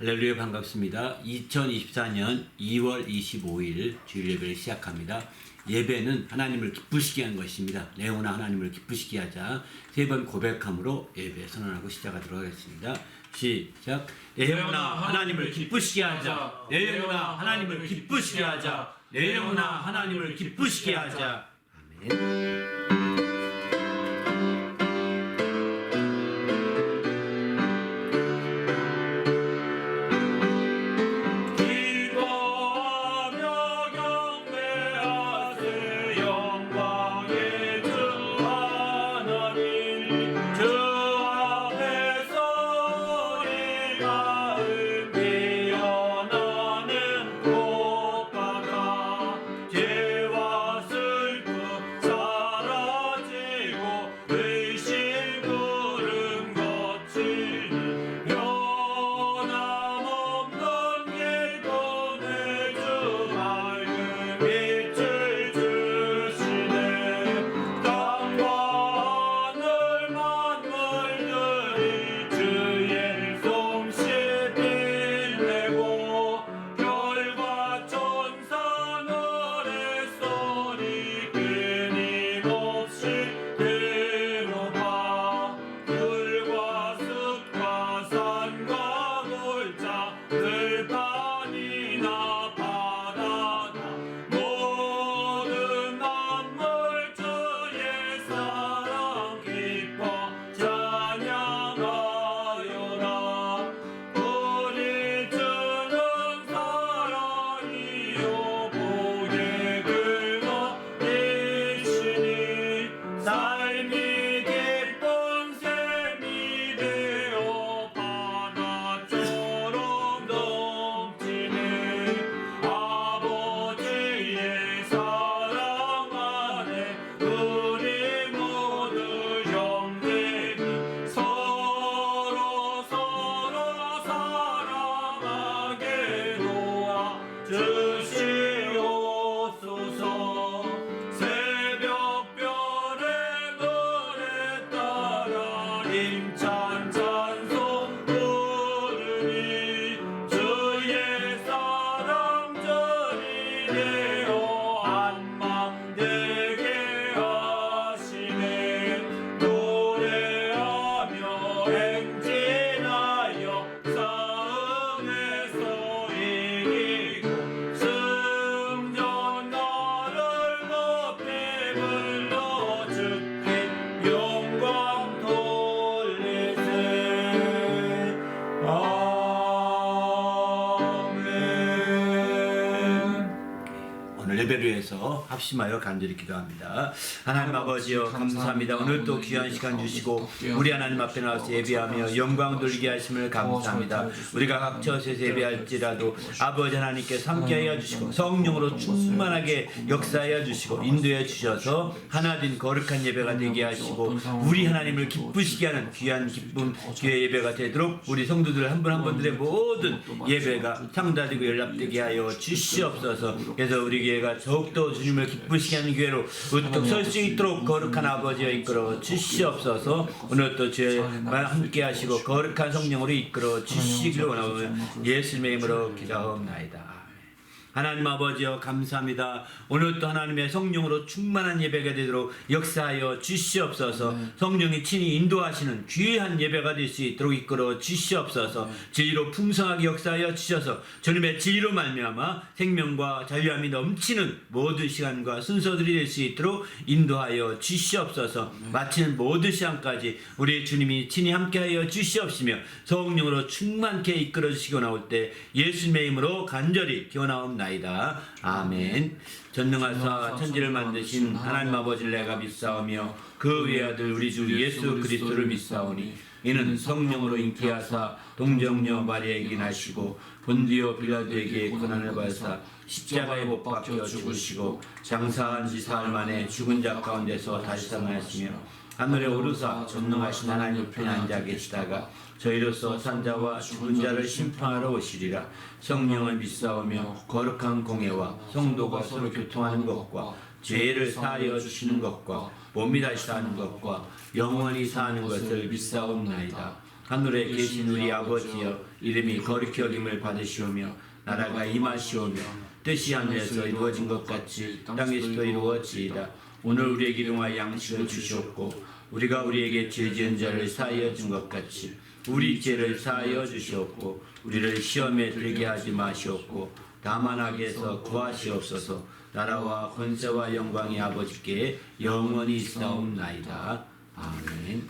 할렐루야, 반갑습니다. 2024년 2월 25일 주일 예배를 시작합니다. 예배는 하나님을 기쁘시게 하는 것입니다. 내 영혼아 하나님을 기쁘시게 하자. 세 번 고백함으로 예배 선언하고 시작하도록 하겠습니다. 시작. 내 영혼아 하나님을 기쁘시게 하자. 내 영혼아 하나님을 기쁘시게 하자. 내 영혼아 하나님을 기쁘시게 하자. 아멘. 예배를 위해서 합심하여 간절히 기도합니다. 하나님 아버지여 감사합니다. 오늘 또 귀한 시간 주시고 우리 하나님 앞에 나와서 예배하며 영광 돌리게 하심을 감사합니다. 우리가 각처에서 예배할지라도 아버지 하나님께서 함께하여 주시고 성령으로 충만하게 역사하여 주시고 인도해 주셔서 하나된 거룩한 예배가 되게 하시고 우리 하나님을 기쁘시게 하는 귀한 기쁨 귀의 예배가 되도록 우리 성도들 한 분 한 분들의 모든 예배가 창다되고 연락되게 하여 주시옵소서. 그래서 우리 교회가 더욱더 주님을 기쁘시게 하는 교회로 우뚝 설 수 있도록 거룩한 아버지여 이끌어 주시옵소서. 오늘 또 주의와 함께 하시고 거룩한 성령으로 이끌어 주시기를 원하오며 예수님의 이름으로 기도하옵나이다. 하나님 아버지여 감사합니다. 오늘 또 하나님의 성령으로 충만한 예배가 되도록 역사하여 주시옵소서. 성령이 친히 인도하시는 귀한 예배가 될 수 있도록 이끌어 주시옵소서. 진리로 풍성하게 역사하여 주셔서 주님의 진리로 말미암아 생명과 자유함이 넘치는 모든 시간과 순서들이 될 수 있도록 인도하여 주시옵소서. 마치는 모든 시간까지 우리 주님이 친히 함께하여 주시옵시며 성령으로 충만케 이끌어 주시고 나올 때 예수님의 이름으로 간절히 기원하옵나이다. 아멘. 전능하사 천지를 만드신 하나님 아버지를 내가 믿사오며 그 외아들 우리 주 예수 그리스도를 믿사오니 이는 성령으로 잉태하사 동정녀 마리아에게 나시고 본디오 빌라도에게 고난을 받으사 십자가에 못 박혀 죽으시고 장사한 지 사흘 만에 죽은 자 가운데서 다시 살아나시며 하늘에 오르사 전능하신 하나님 우편에 앉아 계시다가 저희로서 산자와 죽은 자를 심판하러 오시리라. 성령을 믿사오며 거룩한 공예와 성도가 서로 교통하는 것과 죄를 사하여 주시는 것과 몸이 다시 사는 것과 영원히 사는 것을 믿사옵나이다. 하늘에 계신 우리 아버지여 이름이 거룩히 여김을 받으시오며 나라가 임하시오며 뜻이 하늘에서 이루어진 것 같이 땅에서도 이루어지이다. 오늘 우리에게 일용할 양식을 주시옵고 우리가 우리에게 죄 지은 자를 사하여 준 것 같이 우리 죄를 사하여 주시옵고 우리를 시험에 들게 하지 마시옵고 다만 악에서 구하시옵소서. 나라와 권세와 영광이 아버지께 영원히 있사옵나이다. 아멘.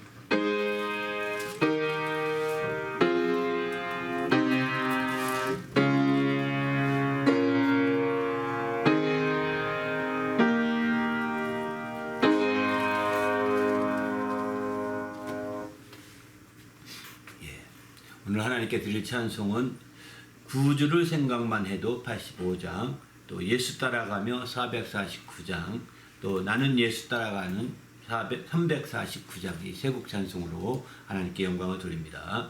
오늘 하나님께 드릴 찬송은 구주를 생각만 해도 85장, 또 예수 따라가며 449장, 또 나는 예수 따라가는 349장, 이 세 곡 찬송으로 하나님께 영광을 돌립니다.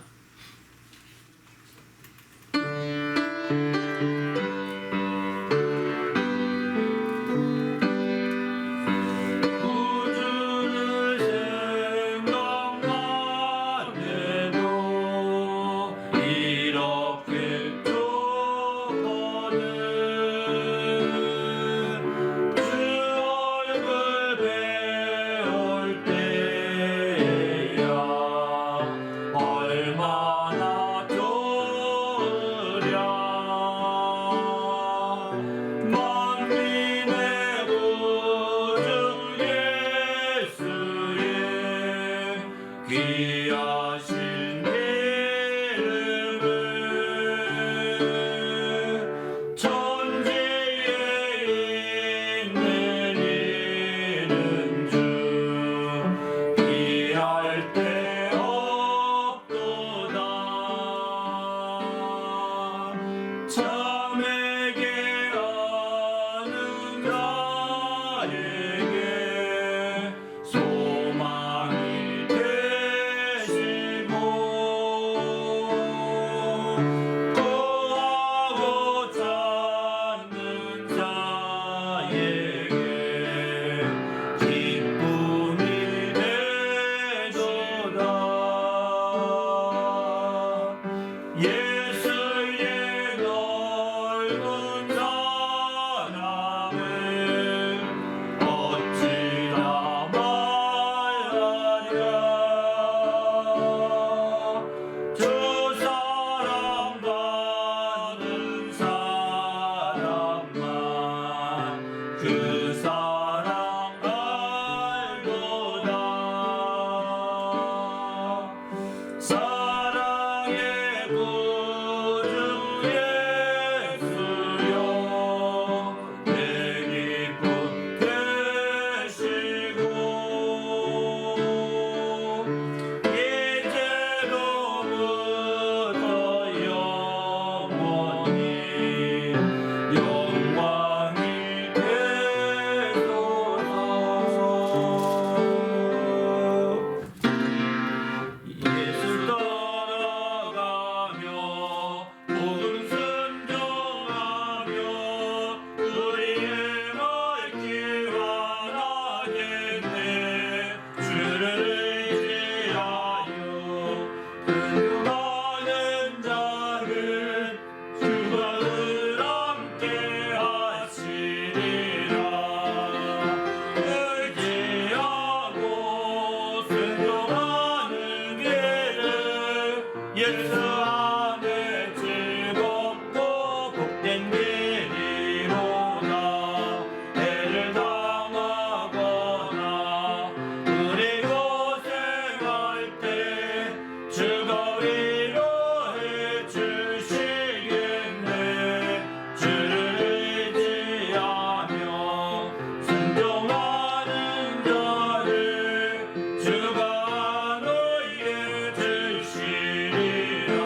주가 너희의 주시리라.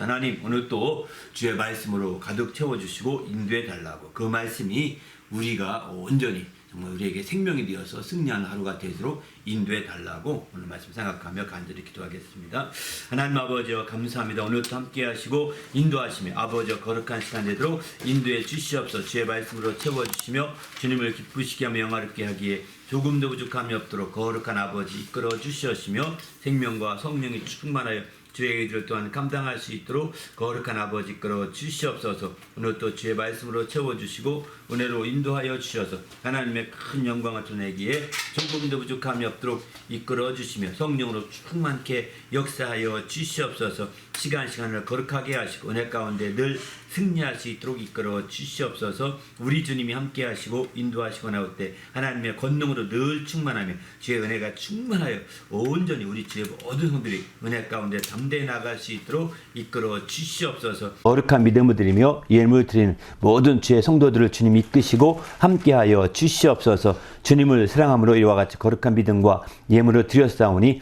기도하겠습니다. 하나님, 오늘 또 주의 말씀으로 가득 채워주시고 인도해 달라고, 그 말씀이 우리가 온전히 정말 우리에게 생명이 되어서 승리하는 하루가 되도록 인도해 달라고 오늘 말씀 생각하며 간절히 기도하겠습니다. 하나님 아버지여, 감사합니다. 오늘도 함께 하시고 인도하시며 아버지여, 거룩한 시간 되도록 인도해 주시옵소서. 주의 말씀으로 채워주시며 주님을 기쁘시게 하며 영화롭게 하기에 조금도 부족함이 없도록 거룩한 아버지 이끌어 주시옵시며 생명과 성령이 충만하여 주의 일을 또한 감당할 수 있도록 거룩한 아버지 이끌어 주시옵소서. 오늘 또 주의 말씀으로 채워주시고 은혜로 인도하여 주셔서 하나님의 큰 영광을 드러내기에 조금도 부족함이 없도록 이끌어 주시며 성령으로 충만케 역사하여 주시옵소서. 시간을 거룩하게 하시고 은혜 가운데 늘 승리할 수 있도록 이끌어 주시옵소서. 우리 주님이 함께 하시고 인도하시고 나올 때 하나님의 권능으로 늘 충만하며 주의 은혜가 충만하여 온전히 우리 주의 모든 성들이 은혜 가운데 담대히 나갈 수 있도록 이끌어 주시옵소서. 거룩한 믿음을 드리며 예물을 드리는 모든 주의 성도들을 주님 이끄시고 함께하여 주시옵소서. 주님을 사랑함으로 이와 같이 거룩한 믿음과 예물을 드렸사오니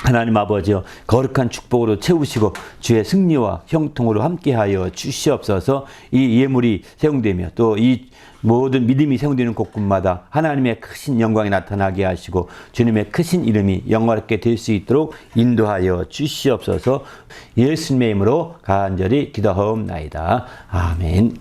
하나님 아버지여, 거룩한 축복으로 채우시고 주의 승리와 형통으로 함께하여 주시옵소서. 이 예물이 사용되며 또 이 모든 믿음이 사용되는 곳곳마다 하나님의 크신 영광이 나타나게 하시고 주님의 크신 이름이 영광롭게 될 수 있도록 인도하여 주시옵소서. 예수님의 이름으로 간절히 기도하옵나이다. 아멘.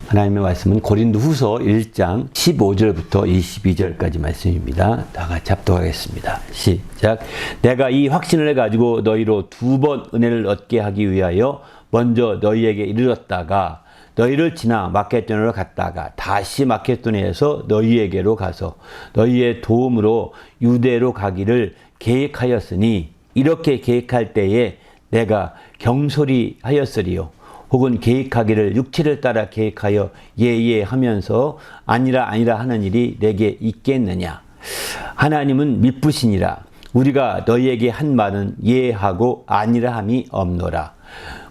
하나님의 말씀은 고린도후서 1장 15절부터 22절까지 말씀입니다. 다 같이 합독하겠습니다. 시작. 내가 이 확신을 가지고 너희로 2번 은혜를 얻게 하기 위하여 먼저 너희에게 이르렀다가 너희를 지나 마케도니아로 갔다가 다시 마케도니아에서 너희에게로 가서 너희의 도움으로 유대로 가기를 계획하였으니, 이렇게 계획할 때에 내가 경솔히 하였으리요. 혹은 계획하기를 육체를 따라 계획하여 예예 하면서 아니라 하는 일이 내게 있겠느냐. 하나님은 미쁘시니라. 우리가 너희에게 한 말은 예하고 아니라 함이 없노라.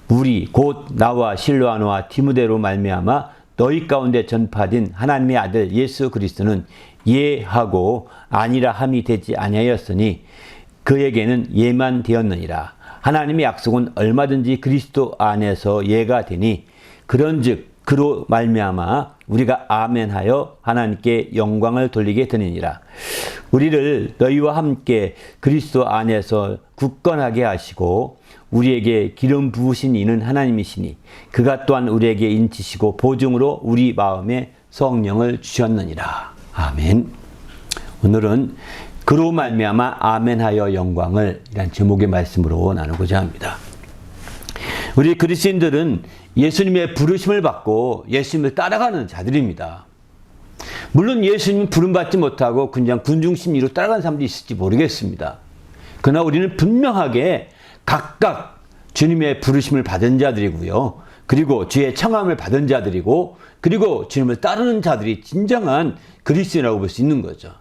우리 곧 나와 실로아노와 디모데로 말미암아 너희 가운데 전파된 하나님의 아들 예수 그리스도는 예하고 아니라 함이 되지 아니하였으니 그에게는 예만 되었느니라. 하나님의 약속은 얼마든지 그리스도 안에서 예가 되니 그런즉 그로 말미암아 우리가 아멘하여 하나님께 영광을 돌리게 되느니라. 우리를 너희와 함께 그리스도 안에서 굳건하게 하시고 우리에게 기름 부으신 이는 하나님이시니 그가 또한 우리에게 인치시고 보증으로 우리 마음에 성령을 주셨느니라. 아멘. 오늘은 그로 말미암아 아멘하여 영광을 이란 제목의 말씀으로 나누고자 합니다. 우리 그리스도인들은 예수님의 부르심을 받고 예수님을 따라가는 자들입니다. 물론 예수님은 부름받지 못하고 그냥 군중심리로 따라가는 사람도 있을지 모르겠습니다. 그러나 우리는 분명하게 각각 주님의 부르심을 받은 자들이고요. 그리고 주의 청함을 받은 자들이고, 그리고 주님을 따르는 자들이 진정한 그리스도인이라고 볼 수 있는 거죠.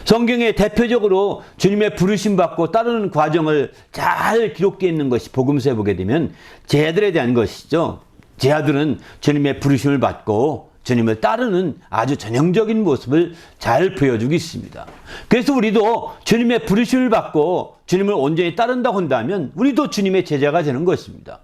성경에 대표적으로 주님의 부르심 받고 따르는 과정을 잘 기록되어 있는 것이 복음서에 보게 되면 제자들에 대한 것이죠. 제자들은 주님의 부르심을 받고 주님을 따르는 아주 전형적인 모습을 잘 보여주고 있습니다. 그래서 우리도 주님의 부르심을 받고 주님을 온전히 따른다고 한다면 우리도 주님의 제자가 되는 것입니다.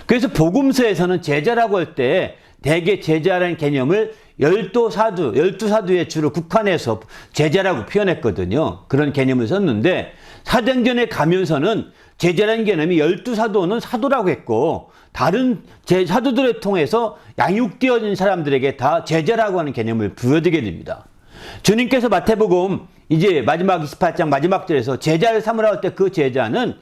그래서 복음서에서는 제자라고 할 때 대개 제자라는 개념을 12사두의 주로 국한해서 제자라고 표현했거든요. 그런 개념을 썼는데 사도행전에 가면서는 제자라는 개념이 12사도는 사도라고 했고 다른 사도들을 통해서 양육되어진 사람들에게 다 제자라고 하는 개념을 부여되게 됩니다. 주님께서 마태복음 이제 마지막 28장 마지막 절에서 제자를 삼으라 할 때 그 제자는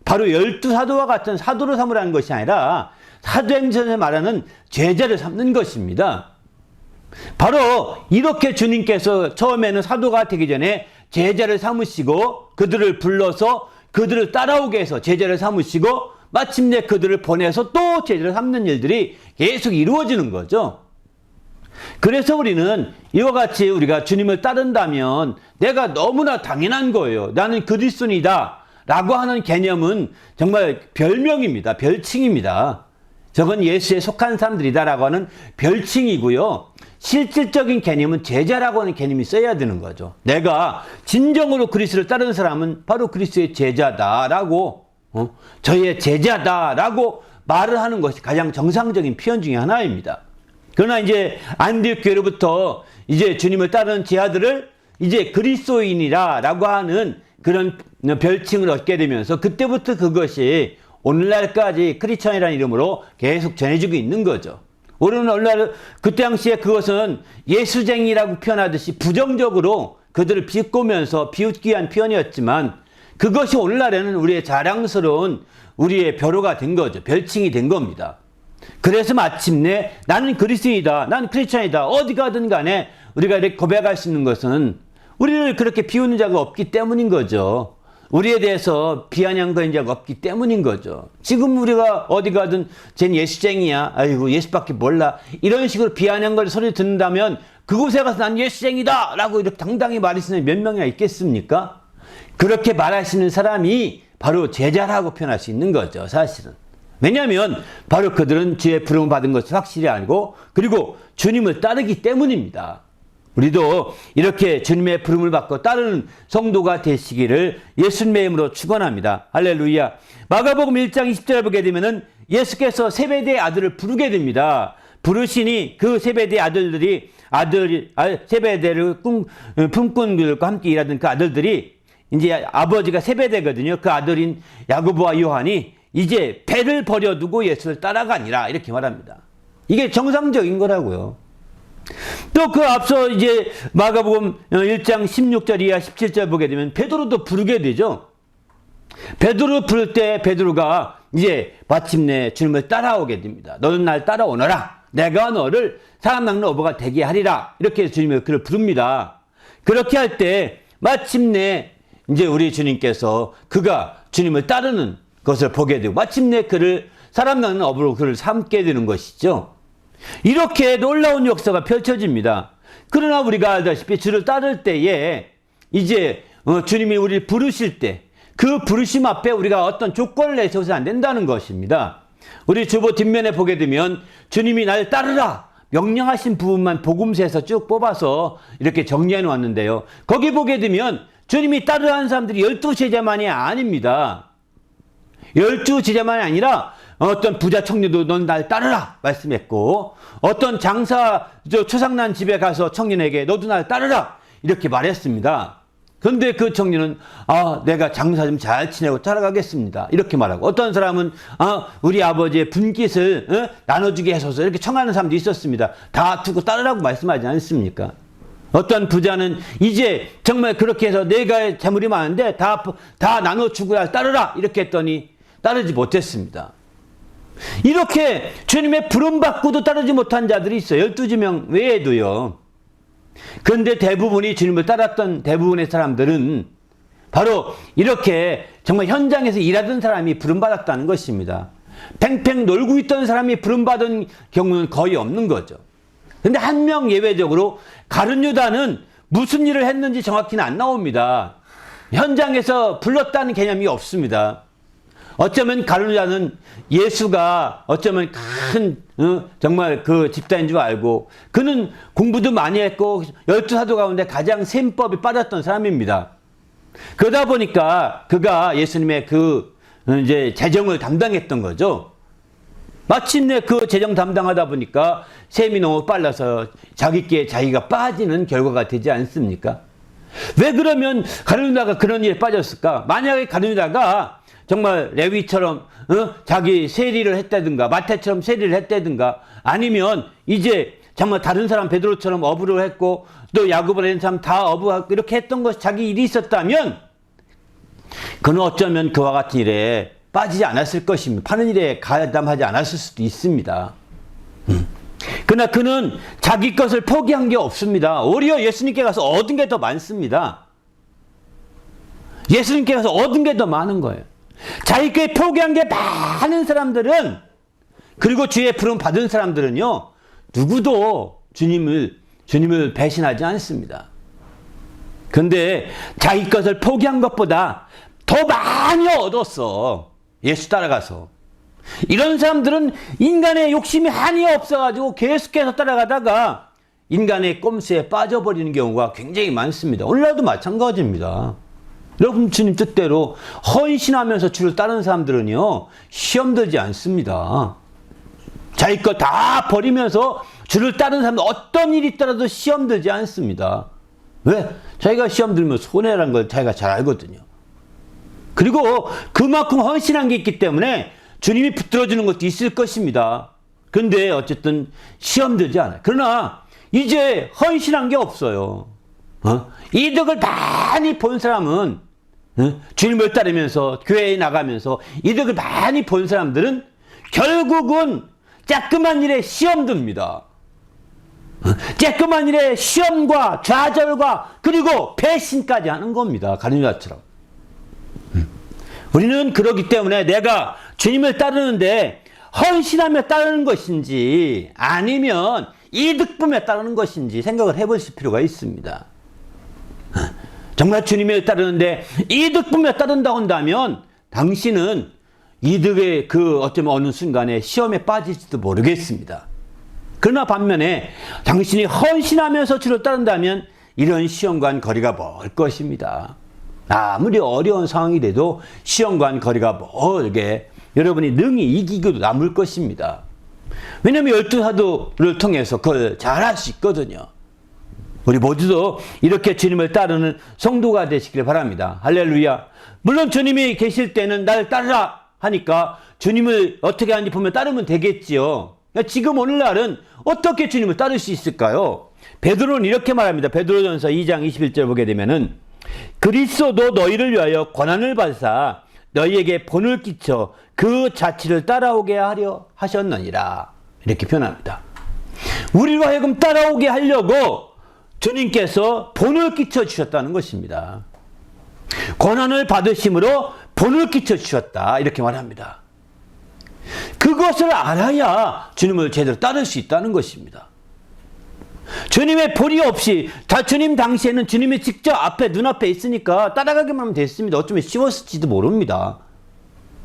바로 12사도와 같은 사도를 삼으라는 것이 아니라 사도행전에 말하는 제자를 삼는 것입니다. 바로 이렇게 주님께서 처음에는 사도가 되기 전에 제자를 삼으시고 그들을 불러서 그들을 따라오게 해서 제자를 삼으시고 마침내 그들을 보내서 또 제자를 삼는 일들이 계속 이루어지는 거죠. 그래서 우리는 이와 같이 우리가 주님을 따른다면 내가 너무나 당연한 거예요. 나는 그리스도인이다 라고 하는 개념은 정말 별명입니다. 별칭입니다. 저건 예수에 속한 사람들이다 라고 하는 별칭이고요. 실질적인 개념은 제자라고 하는 개념이 써야 되는 거죠. 내가 진정으로 그리스도를 따르는 사람은 바로 그리스도의 제자다라고 저의 제자다라고 말을 하는 것이 가장 정상적인 표현 중에 하나입니다. 그러나 이제 안디옥 교회로부터 이제 주님을 따르는 제자들을 이제 그리스도인이라고 하는 그런 별칭을 얻게 되면서 그때부터 그것이 오늘날까지 크리스천이라는 이름으로 계속 전해지고 있는 거죠. 오늘날 그때 당시에 그것은 예수쟁이라고 표현하듯이 부정적으로 그들을 비꼬면서 비웃기 위한 표현이었지만 그것이 오늘날에는 우리의 자랑스러운 우리의 벼로가 된 거죠. 별칭이 된 겁니다. 그래서 마침내 나는 그리스도인이다, 나는 크리스천이다, 어디 가든 간에 우리가 이렇게 고백할 수 있는 것은 우리를 그렇게 비우는 자가 없기 때문인 거죠. 우리에 대해서 비아냥거리는 자가 없기 때문인 거죠. 지금 우리가 어디 가든 쟨 예수쟁이야, 아이고 예수밖에 몰라, 이런 식으로 비아냥거리 소리 듣는다면 그곳에 가서 난 예수쟁이다 라고 이렇게 당당히 말하시는 몇 명이나 있겠습니까? 그렇게 말하시는 사람이 바로 제자라고 표현할 수 있는 거죠, 사실은. 왜냐하면 바로 그들은 주의 부름을 받은 것을 확실히 알고 그리고 주님을 따르기 때문입니다. 우리도 이렇게 주님의 부름을 받고 따르는 성도가 되시기를 예수님의 이름으로 축원합니다. 할렐루야. 마가복음 1장 20절에 보게 되면은 예수께서 세베대의 아들을 부르게 됩니다. 부르시니 그 세베대의 아들들이 세베대를 품꾼 들과 함께 일하던 그 아들들이 이제 아버지가 세베대거든요. 그 아들인 야고보와 요한이 이제 배를 버려두고 예수를 따라가니라 이렇게 말합니다. 이게 정상적인 거라고요. 또 그 앞서 이제 마가복음 1장 16절 이하 17절 보게 되면 베드로도 부르게 되죠. 베드로 부를 때 베드로가 이제 마침내 주님을 따라오게 됩니다. 너는 날 따라오너라. 내가 너를 사람 낚는 어부가 되게 하리라. 이렇게 주님을 그를 부릅니다. 그렇게 할 때 마침내 이제 우리 주님께서 그가 주님을 따르는 것을 보게 되고 마침내 그를 사람 낚는 어부로 그를 삼게 되는 것이죠. 이렇게 놀라운 역사가 펼쳐집니다. 그러나 우리가 알다시피 주를 따를 때에 이제 주님이 우리를 부르실 때 그 부르심 앞에 우리가 어떤 조건을 내세워서 안 된다는 것입니다. 우리 주보 뒷면에 보게 되면 주님이 날 따르라 명령하신 부분만 복음서에서 쭉 뽑아서 이렇게 정리해 놓았는데요. 거기 보게 되면 주님이 따르라 하는 사람들이 12제자만이 아닙니다. 12제자만이 아니라 어떤 부자 청년도 넌 날 따르라 말씀했고 어떤 장사 초상난 집에 가서 청년에게 너도 날 따르라 이렇게 말했습니다. 그런데 그 청년은 내가 장사 좀 잘 지내고 따라가겠습니다 이렇게 말하고 어떤 사람은 우리 아버지의 분깃을 나눠주게 해서서 이렇게 청하는 사람도 있었습니다. 다 두고 따르라고 말씀하지 않습니까? 어떤 부자는 이제 정말 그렇게 해서 내가 재물이 많은데 다 나눠주고 따르라 이렇게 했더니 따르지 못했습니다. 이렇게 주님의 부름받고도 따르지 못한 자들이 있어요. 12명 외에도요. 그런데 대부분이 주님을 따랐던 대부분의 사람들은 바로 이렇게 정말 현장에서 일하던 사람이 부름받았다는 것입니다. 팽팽 놀고 있던 사람이 부름받은 경우는 거의 없는 거죠. 그런데 한 명 예외적으로 가룟 유다는 무슨 일을 했는지 정확히는 안 나옵니다. 현장에서 불렀다는 개념이 없습니다. 어쩌면 가룟 유다는 예수가 어쩌면 큰 정말 그 집단인 줄 알고 그는 공부도 많이 했고 12사도 가운데 가장 셈법이 빠졌던 사람입니다. 그러다 보니까 그가 예수님의 그 이제 재정을 담당했던 거죠. 마침내 그 재정 담당하다 보니까 셈이 너무 빨라서 자기가 빠지는 결과가 되지 않습니까? 왜 그러면 가룟 유다가 그런 일에 빠졌을까? 만약에 가룟 유다가 정말 레위처럼 자기 세리를 했다든가 마태처럼 세리를 했다든가 아니면 이제 정말 다른 사람 베드로처럼 어부를 했고 또 야고보라 이런 사람 다 어부하고 이렇게 했던 것이 자기 일이 있었다면 그는 어쩌면 그와 같은 일에 빠지지 않았을 것입니다. 파는 일에 가담하지 않았을 수도 있습니다. 그러나 그는 자기 것을 포기한 게 없습니다. 오히려 예수님께 가서 얻은 게 더 많습니다. 예수님께 가서 얻은 게 더 많은 거예요. 자기께 포기한 게 많은 사람들은 그리고 주의 부름 받은 사람들은요 누구도 주님을 배신하지 않습니다. 그런데 자기 것을 포기한 것보다 더 많이 얻었어. 예수 따라가서. 이런 사람들은 인간의 욕심이 한이 없어가지고 계속해서 따라가다가 인간의 꼼수에 빠져버리는 경우가 굉장히 많습니다. 오늘날도 마찬가지입니다. 여러분 주님 뜻대로 헌신하면서 주를 따르는 사람들은요 시험 들지 않습니다. 자기 것 다 버리면서 주를 따르는 사람들 어떤 일이 있더라도 시험 들지 않습니다. 왜? 자기가 시험 들면 손해라는 걸 자기가 잘 알거든요. 그리고 그만큼 헌신한 게 있기 때문에 주님이 붙들어주는 것도 있을 것입니다. 그런데 어쨌든 시험 들지 않아요. 그러나 이제 헌신한 게 없어요. 이득을 많이 본 사람은 주님을 따르면서 교회에 나가면서 이득을 많이 본 사람들은 결국은 조그만 일에 시험 듭니다. 조그만 일에 시험과 좌절과 그리고 배신까지 하는 겁니다. 가룟유다처럼. 우리는 그렇기 때문에 내가 주님을 따르는데 헌신하며 따르는 것인지 아니면 이득 보며 따르는 것인지 생각을 해보실 필요가 있습니다. 정말 주님을 따르는데 이득 보며 따른다고 한다면 당신은 이득의 어쩌면 어느 순간에 시험에 빠질지도 모르겠습니다. 그러나 반면에 당신이 헌신하면서 주를 따른다면 이런 시험과는 거리가 멀 것입니다. 아무리 어려운 상황이 돼도 시험과는 거리가 멀게 여러분이 능히 이기고도 남을 것입니다. 왜냐하면 12사도를 통해서 그걸 잘할 수 있거든요. 우리 모두도 이렇게 주님을 따르는 성도가 되시길 바랍니다. 할렐루야. 물론 주님이 계실 때는 나를 따르라 하니까 주님을 어떻게 하는지 보면 따르면 되겠지요. 지금 오늘날은 어떻게 주님을 따를 수 있을까요? 베드로는 이렇게 말합니다. 베드로전서 2장 21절 보게 되면은 그리스도도 너희를 위하여 고난을 받으사 너희에게 본을 끼쳐 그 자취를 따라오게 하려 하셨느니라. 이렇게 표현합니다. 우리로 하여금 따라오게 하려고 주님께서 본을 끼쳐 주셨다는 것입니다. 고난을 받으심으로 본을 끼쳐 주셨다. 이렇게 말합니다. 그것을 알아야 주님을 제대로 따를 수 있다는 것입니다. 주님의 본이 없이 주님 당시에는 주님이 직접 앞에 눈앞에 있으니까 따라가기만 하면 됐습니다. 어쩌면 쉬웠을지도 모릅니다.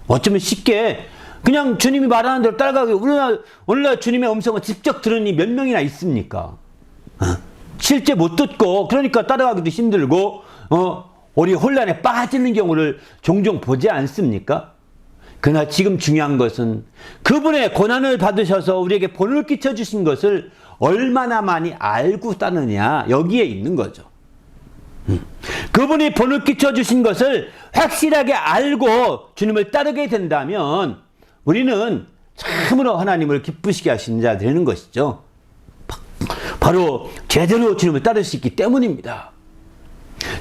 어쩌면 쉽게 그냥 주님이 말하는 대로 따라가기. 오늘날 주님의 음성을 직접 들으니 몇 명이나 있습니까? 실제 못 듣고 그러니까 따라가기도 힘들고 우리 혼란에 빠지는 경우를 종종 보지 않습니까? 그러나 지금 중요한 것은 그분의 고난을 받으셔서 우리에게 본을 끼쳐주신 것을 얼마나 많이 알고 따르느냐 여기에 있는 거죠. 그분이 본을 끼쳐주신 것을 확실하게 알고 주님을 따르게 된다면 우리는 참으로 하나님을 기쁘시게 하시는 자 되는 것이죠. 바로 제대로 주님을 따를 수 있기 때문입니다.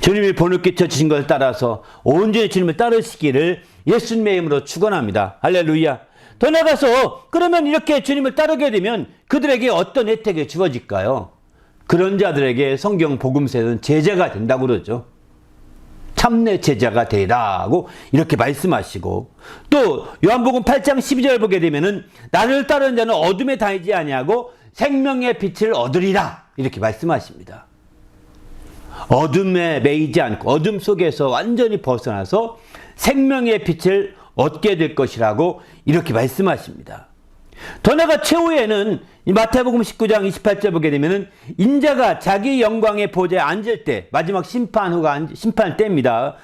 주님이 본을 끼쳐주신 것을 따라서 온전히 주님을 따르시기를 예수님의 이름으로 축원합니다. 할렐루야. 더 나아가서 그러면 이렇게 주님을 따르게 되면 그들에게 어떤 혜택이 주어질까요? 그런 자들에게 성경 복음서에는 제자가 된다고 그러죠. 참내 제자가 되라고 이렇게 말씀하시고 또 요한복음 8장 12절 보게 되면은 나를 따르는 자는 어둠에 다니지 아니하고 생명의 빛을 얻으리라 이렇게 말씀하십니다. 어둠에 매이지 않고 어둠 속에서 완전히 벗어나서 생명의 빛을 얻게 될 것이라고 이렇게 말씀하십니다. 더 나아가 최후에는 마태복음 19장 28절 보게 되면은 인자가 자기 영광의 보좌에 앉을 때 마지막 심판 때입니다.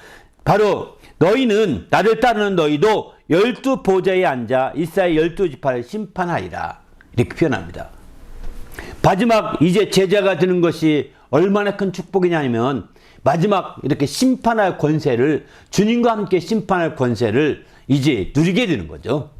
바로 너희는 나를 따르는 너희도 12 보좌에 앉아 이스라엘 12지파를 심판하리라 이렇게 표현합니다. 마지막 이제 제자가 되는 것이 얼마나 큰 축복이냐면 마지막 이렇게 심판할 권세를 주님과 함께 심판할 권세를 이제 누리게 되는 거죠.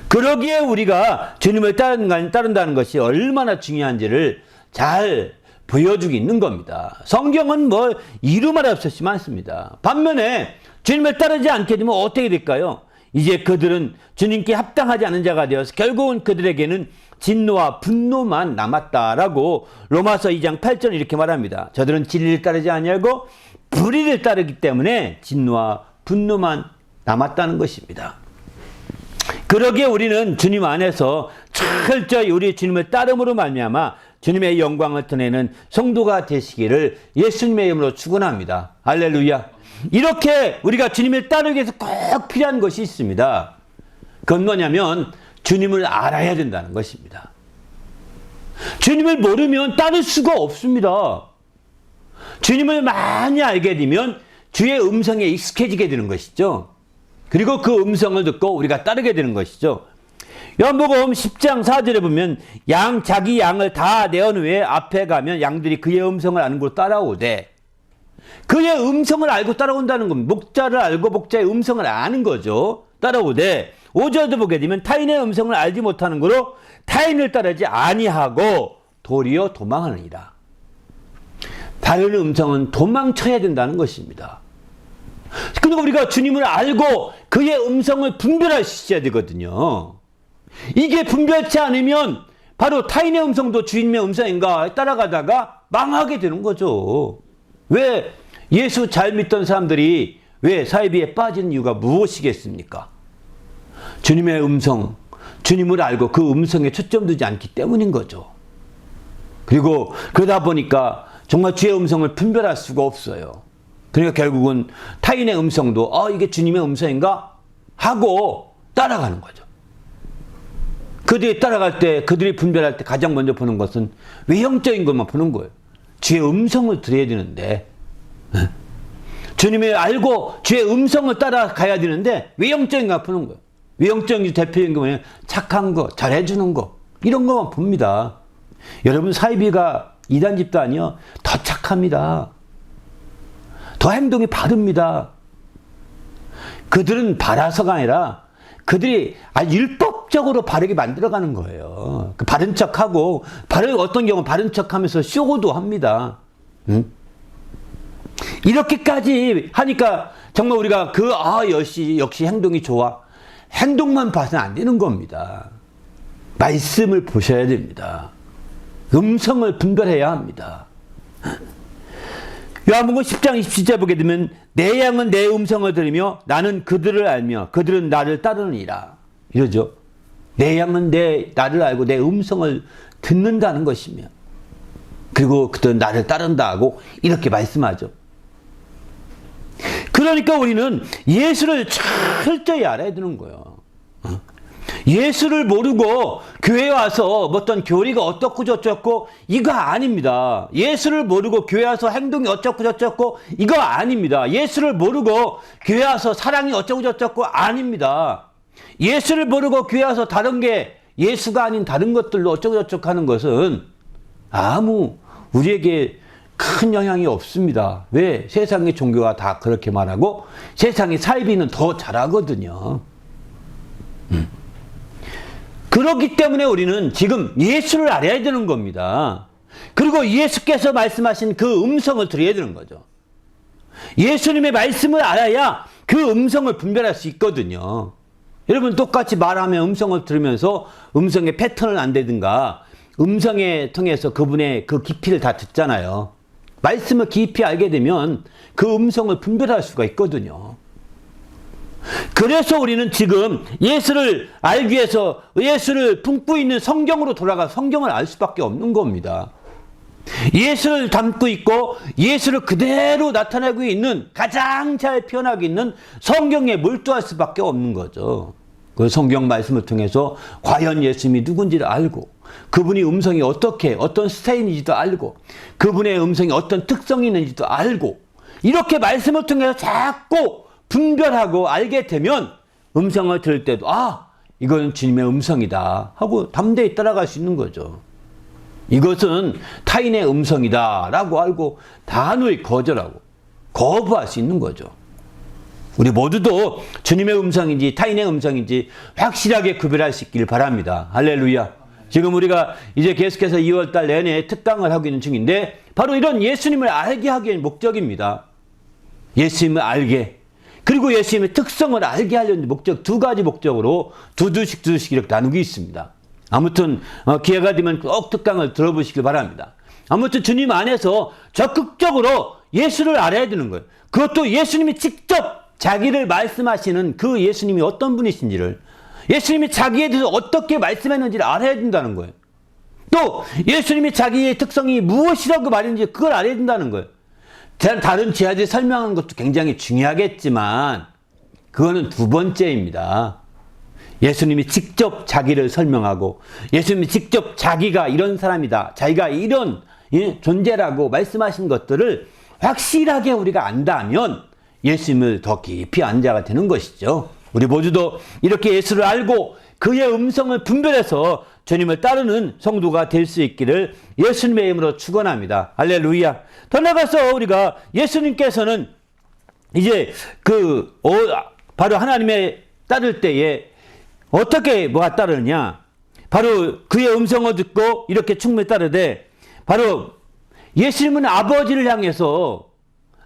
그러기에 우리가 주님을 따른다는 것이 얼마나 중요한지를 잘 보여주고 있는 겁니다. 성경은 뭐 이루말 없이 많습니다. 반면에 주님을 따르지 않게 되면 어떻게 될까요? 이제 그들은 주님께 합당하지 않은 자가 되어서 결국은 그들에게는 진노와 분노만 남았다라고 로마서 2장 8절 이렇게 말합니다. 저들은 진리를 따르지 아니하고 불의를 따르기 때문에 진노와 분노만 남았다는 것입니다. 그러기에 우리는 주님 안에서 철저히 우리 주님을 따름으로 말미암아 주님의 영광을 드러내는 성도가 되시기를 예수님의 이름으로 축원합니다. 할렐루야. 이렇게 우리가 주님을 따르기 위해서 꼭 필요한 것이 있습니다. 그건 뭐냐면 주님을 알아야 된다는 것입니다. 주님을 모르면 따를 수가 없습니다. 주님을 많이 알게 되면 주의 음성에 익숙해지게 되는 것이죠. 그리고 그 음성을 듣고 우리가 따르게 되는 것이죠. 요한복음 10장 4절에 보면 자기 양을 다 내어 후에 앞에 가면 양들이 그의 음성을 아는 곳으로 따라오되, 그의 음성을 알고 따라온다는 겁니다. 목자를 알고 목자의 음성을 아는 거죠. 따라오되 5절도 보게 되면 타인의 음성을 알지 못하는 거로 타인을 따르지 아니하고 도리어 도망하느니라. 다른 음성은 도망쳐야 된다는 것입니다. 그리고 우리가 주님을 알고 그의 음성을 분별할 수 있어야 되거든요. 이게 분별치 않으면 바로 타인의 음성도 주님의 음성인가 따라가다가 망하게 되는 거죠. 왜 예수 잘 믿던 사람들이 왜 사이비에 빠진 이유가 무엇이겠습니까? 주님의 음성, 주님을 알고 그 음성에 초점 두지 않기 때문인 거죠. 그리고 그러다 보니까 정말 주의 음성을 분별할 수가 없어요. 그러니까 결국은 타인의 음성도 이게 주님의 음성인가 하고 따라가는 거죠. 그들이 따라갈 때, 그들이 분별할 때 가장 먼저 보는 것은 외형적인 것만 보는 거예요. 주의 음성을 들어야 되는데, 주님을 알고 주의 음성을 따라가야 되는데 외형적인 것만 보는 거예요. 외형적인 대표적인 게 뭐냐면 착한 거, 잘해주는 거, 이런 것만 봅니다. 여러분, 사이비가 이단 집단이요, 더 착합니다. 더 행동이 바릅니다. 그들은 바라서가 아니라 그들이 아주 율법적으로 바르게 만들어가는 거예요. 그 바른 척하고, 어떤 경우는 바른 척하면서 쇼도 합니다. 이렇게까지 하니까 정말 우리가 역시 행동이 좋아. 행동만 봐서는 안 되는 겁니다. 말씀을 보셔야 됩니다. 음성을 분별해야 합니다. 요한복음 10장 27절 보게 되면 내 양은 내 음성을 들으며 나는 그들을 알며 그들은 나를 따르느니라. 이러죠. 내 양은 나를 알고 내 음성을 듣는다는 것이며 그리고 그들은 나를 따른다 하고 이렇게 말씀하죠. 그러니까 우리는 예수를 철저히 알아야 되는 거예요. 예수를 모르고 교회에 와서 어떤 교리가 어떻고 저쩌고 이거 아닙니다. 예수를 모르고 교회 와서 행동이 어쩌고 저쩌고 이거 아닙니다. 예수를 모르고 교회 와서 사랑이 어쩌고 저쩌고 아닙니다. 예수를 모르고 교회 와서 다른 게 예수가 아닌 다른 것들로 어쩌고 저쩌고 하는 것은 아무 우리에게 큰 영향이 없습니다. 왜? 세상의 종교가 다 그렇게 말하고 세상의 사이비는 더 잘하거든요. 그렇기 때문에 우리는 지금 예수를 알아야 되는 겁니다. 그리고 예수께서 말씀하신 그 음성을 들어야 되는 거죠. 예수님의 말씀을 알아야 그 음성을 분별할 수 있거든요. 여러분, 똑같이 말하면 음성을 들으면서 음성의 패턴을 안 되든가 음성에 통해서 그분의 그 깊이를 다 듣잖아요. 말씀을 깊이 알게 되면 그 음성을 분별할 수가 있거든요. 그래서 우리는 지금 예수를 알기 위해서 예수를 품고 있는 성경으로 돌아가 성경을 알 수밖에 없는 겁니다. 예수를 담고 있고 예수를 그대로 나타내고 있는 가장 잘 표현하고 있는 성경에 몰두할 수밖에 없는 거죠. 그 성경 말씀을 통해서 과연 예수님이 누군지를 알고 그분이 음성이 어떤 스타일인지도 알고 그분의 음성이 어떤 특성이 있는지도 알고 이렇게 말씀을 통해서 자꾸 분별하고 알게 되면 음성을 들을 때도 이건 주님의 음성이다 하고 담대히 따라갈 수 있는 거죠. 이것은 타인의 음성이다 라고 알고 단호히 거절하고 거부할 수 있는 거죠. 우리 모두도 주님의 음성인지 타인의 음성인지 확실하게 구별할 수 있길 바랍니다. 할렐루야. 지금 우리가 이제 계속해서 2월달 내내 특강을 하고 있는 중인데 바로 이런 예수님을 알게 하기 위한 목적입니다. 예수님을 알게 그리고 예수님의 특성을 알게 하려는 목적, 두 가지 목적으로 두두씩 이렇게 나누고 있습니다. 아무튼 기회가 되면 꼭 특강을 들어보시길 바랍니다. 아무튼 주님 안에서 적극적으로 예수를 알아야 되는 거예요. 그것도 예수님이 직접 자기를 말씀하시는 그 예수님이 어떤 분이신지를 예수님이 자기에 대해서 어떻게 말씀했는지를 알아야 된다는 거예요. 또 예수님이 자기의 특성이 무엇이라고 말했는지 그걸 알아야 된다는 거예요. 다른 제자들이 설명하는 것도 굉장히 중요하겠지만 그거는 두 번째입니다. 예수님이 직접 자기를 설명하고 예수님이 직접 자기가 이런 사람이다. 자기가 이런 존재라고 말씀하신 것들을 확실하게 우리가 안다면 예수님을 더 깊이 아는 자가 되는 것이죠. 우리 모두도 이렇게 예수를 알고 그의 음성을 분별해서 주님을 따르는 성도가 될 수 있기를 예수님의 이름으로 축원합니다. 할렐루야. 더 나가서 우리가 예수님께서는 이제 바로 하나님의 따를 때에 어떻게 뭐가 따르느냐? 바로 그의 음성을 듣고 이렇게 충분히 따르되, 바로 예수님은 아버지를 향해서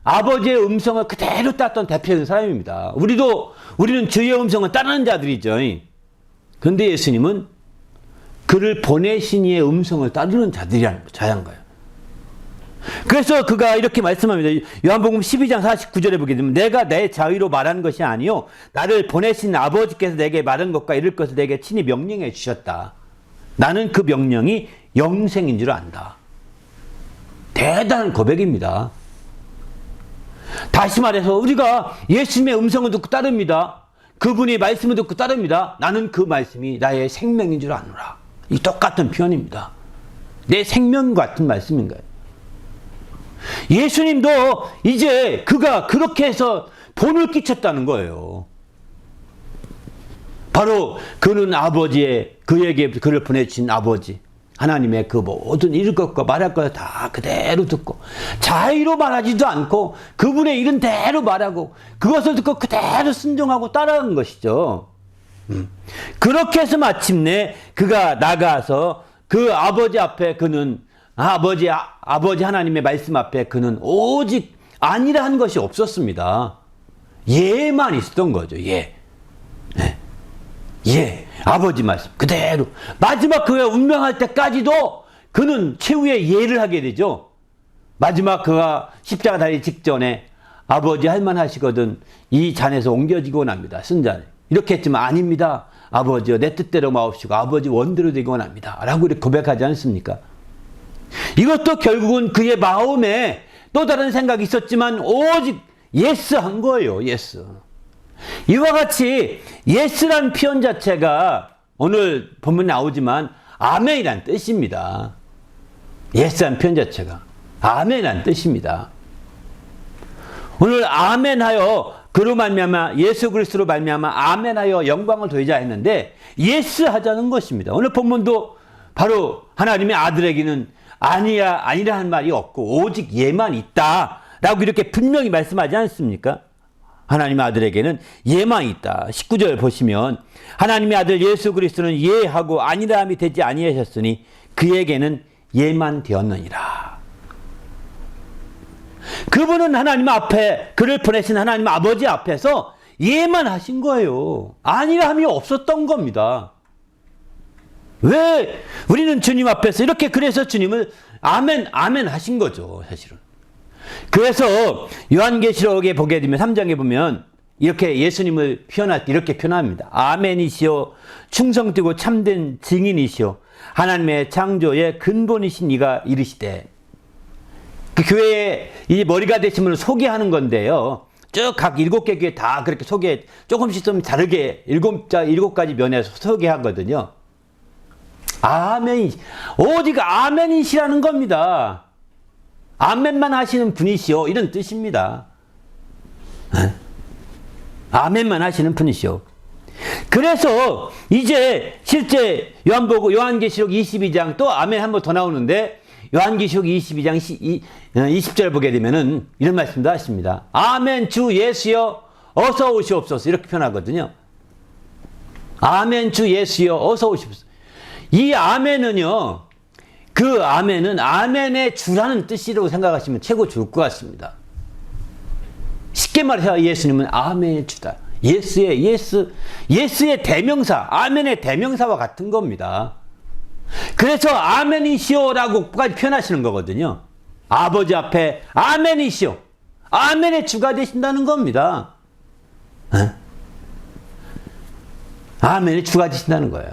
아버지의 음성을 그대로 따랐던 대표적인 사람입니다. 우리는 주의 음성을 따르는 자들이죠. 그런데 예수님은 그를 보내신 이의 음성을 따르는 자들이라는 거예요. 그래서 그가 이렇게 말씀합니다. 요한복음 12장 49절에 보게 되면, 내가 내 자의로 말한 것이 아니요 나를 보내신 아버지께서 내게 말한 것과 이를 것을 내게 친히 명령해 주셨다. 나는 그 명령이 영생인 줄 안다. 대단한 고백입니다. 다시 말해서 우리가 예수님의 음성을 듣고 따릅니다. 그분의 말씀을 듣고 따릅니다. 나는 그 말씀이 나의 생명인 줄 아노라. 이 똑같은 표현입니다. 내 생명 같은 말씀인 거예요. 예수님도 이제 그가 그렇게 해서 본을 끼쳤다는 거예요. 바로 그는 그에게 그를 보내주신 아버지 하나님의 그 모든 이룰 것과 말할 것 다 그대로 듣고, 자의로 말하지도 않고 그분의 이른 대로 말하고 그것을 듣고 그대로 순종하고 따라간 것이죠. 그렇게 해서 마침내 그가 나가서 그 아버지 앞에 그는 아버지 하나님의 말씀 앞에 그는 오직 아니라 한 것이 없었습니다. 예만 있었던 거죠. 예. 네. 예. 아버지 말씀 그대로 마지막 그가 운명할 때까지도 그는 최후의 예를 하게 되죠. 마지막 그가 십자가 달리 직전에 아버지 할만하시거든 이 잔에서 옮겨지고 납니다. 쓴 잔에 이렇게 했지만, 아닙니다. 아버지여 내 뜻대로 마옵시고 아버지 원대로 되고 납니다. 라고 이렇게 고백하지 않습니까? 이것도 결국은 그의 마음에 또 다른 생각이 있었지만 오직 예스 한 거예요. 예스. 이와 같이 예스란 표현 자체가 오늘 본문에 나오지만 아멘이란 뜻입니다. 예스란 표현 자체가 아멘이란 뜻입니다. 오늘 아멘하여 그로 말미암아 예수 그리스도로 말미암아 아멘하여 영광을 돌리자 했는데, 예스 하자는 것입니다. 오늘 본문도 바로 하나님의 아들에게는 아니라 한 말이 없고 오직 예만 있다 라고 이렇게 분명히 말씀하지 않습니까? 하나님의 아들에게는 예만 있다. 19절 보시면, 하나님의 아들 예수 그리스도는 예하고 아니라함이 되지 아니하셨으니 그에게는 예만 되었느니라. 그분은 하나님 앞에, 그를 보내신 하나님 아버지 앞에서 예만 하신 거예요. 아니라함이 없었던 겁니다. 왜 우리는 주님 앞에서 이렇게, 그래서 주님을 아멘 하신 거죠, 사실은. 그래서 요한계시록에 보게 되면 3장에 보면 이렇게 예수님을 표현할 때 이렇게 표현합니다. 아멘이시오 충성되고 참된 증인이시오 하나님의 창조의 근본이신 이가 이르시되. 그 교회의 이 머리가 되신 분을 소개하는 건데요. 쭉 각 7개 교회 다 그렇게 조금씩 좀 다르게 7가지 면에서 소개하거든요. 오직 아멘이시라는 겁니다. 아멘만 하시는 분이시오, 이런 뜻입니다. 아멘만 하시는 분이시오. 그래서 이제 실제 요한계시록 22장 또 아멘 한 번 더 나오는데, 요한계시록 22장 20절 보게 되면은 이런 말씀도 하십니다. 아멘 주 예수여 어서 오시옵소서, 이렇게 표현하거든요. 아멘 주 예수여 어서 오시옵소서. 이 아멘은요, 그 아멘은 아멘의 주라는 뜻이라고 생각하시면 최고 좋을 것 같습니다. 쉽게 말해서 예수님은 아멘의 주다. 예스의 대명사, 아멘의 대명사와 같은 겁니다. 그래서 아멘이시오라고까지 표현하시는 거거든요. 아버지 앞에 아멘이시오, 아멘의 주가 되신다는 겁니다. 아멘의 주가 되신다는 거예요.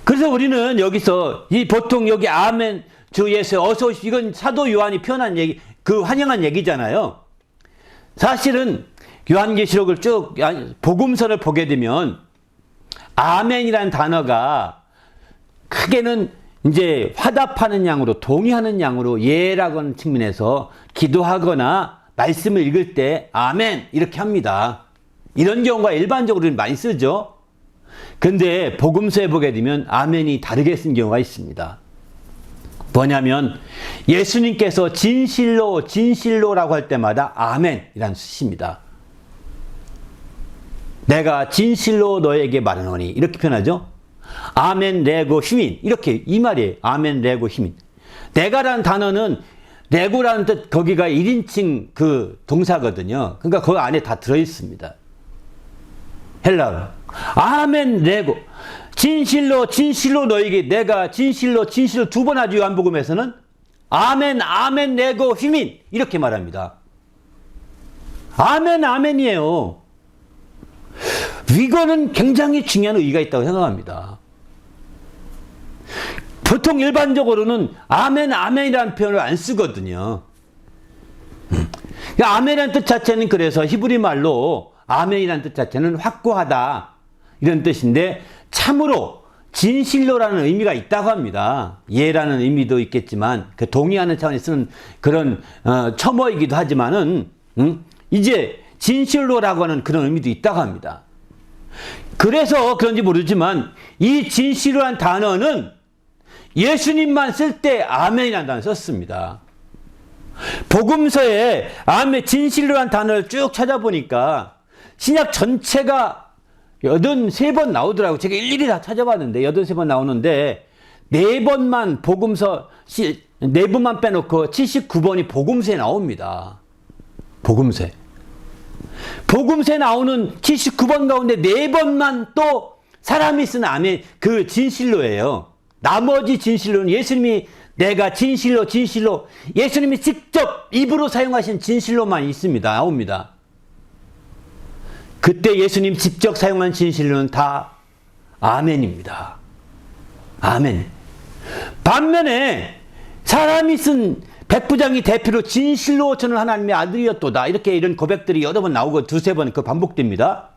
그래서 우리는 여기서 보통 여기 아멘 주 예수 어서 오십시오, 이건 사도 요한이 표현한 얘기, 그 환영한 얘기잖아요. 사실은 요한계시록을 쭉 복음서를 보게 되면 아멘이라는 단어가 크게는 이제 화답하는 양으로, 동의하는 양으로 예라고 하는 측면에서 기도하거나 말씀을 읽을 때 아멘 이렇게 합니다. 이런 경우가 일반적으로 많이 쓰죠. 근데 복음서에 보게 되면 아멘이 다르게 쓴 경우가 있습니다. 뭐냐면 예수님께서 진실로 진실로라고 할 때마다 아멘이라는 뜻입니다. 내가 진실로 너에게 말하노니 이렇게 표현하죠. 아멘 레고 휴민 이렇게 이 말이에요. 아멘 레고 휴민. 내가라는 단어는 레고라는 뜻 거기가 1인칭 그 동사거든요. 그러니까 그 안에 다 들어있습니다. 헬라어. 아멘 레고. 진실로 진실로 너에게 내가 진실로 진실로 두 번 하죠. 요한복음에서는 아멘 아멘 레고 휴민 이렇게 말합니다. 아멘 아멘이에요. 이거는 굉장히 중요한 의의가 있다고 생각합니다. 보통 일반적으로는 아멘 아멘이라는 표현을 안 쓰거든요. 아멘이라는 뜻 자체는 그래서 히브리 말로 아멘이라는 뜻 자체는 확고하다 이런 뜻인데 참으로 진실로라는 의미가 있다고 합니다. 예라는 의미도 있겠지만 그 동의하는 차원에서 쓰는 그런 첨어이기도 하지만은 이제 진실로라고 하는 그런 의미도 있다고 합니다. 그래서 그런지 모르지만 이 진실로란 단어는 예수님만 쓸 때 아멘이라는 단어를 썼습니다. 복음서에 아멘 진실로란 단어를 쭉 찾아보니까 신약 전체가 83번 나오더라고요. 제가 일일이 다 찾아봤는데 83번 나오는데 4번만 복음서 4번만 빼놓고 79번이 복음서에 나옵니다. 복음서에 나오는 79번 가운데 4번만 또 사람이 쓴 아멘 그 진실로예요. 나머지 진실로는 예수님이 내가 진실로 진실로 예수님이 직접 입으로 사용하신 진실로만 있습니다. 나옵니다. 그때 예수님 직접 사용한 진실로는 다 아멘입니다. 아멘. 반면에 사람이 쓴 백부장이 대표로 진실로 저는 하나님의 아들이었도다 이렇게 이런 고백들이 여러 번 나오고 두세 번 그 반복됩니다.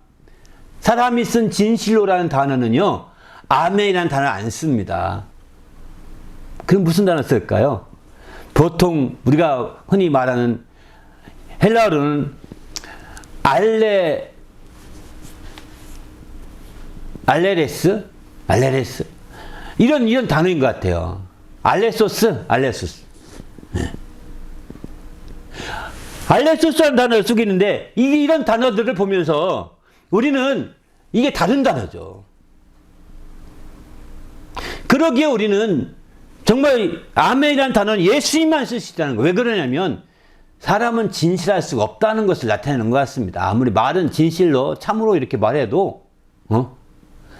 사람이 쓴 진실로라는 단어는요 아멘이라는 단어를 안 씁니다. 그럼 무슨 단어 쓸까요? 보통 우리가 흔히 말하는 헬라어로는 알레레스 이런 단어인 것 같아요. 알레소스. 네. 알레소스라는 단어를 쓰고 있는데 이런 단어들을 보면서 우리는 이게 다른 단어죠. 그러기에 우리는 정말 아멘이라는 단어는 예수님만 쓰시다는 거예요. 왜 그러냐면 사람은 진실할 수가 없다는 것을 나타내는 것 같습니다. 아무리 말은 진실로 참으로 이렇게 말해도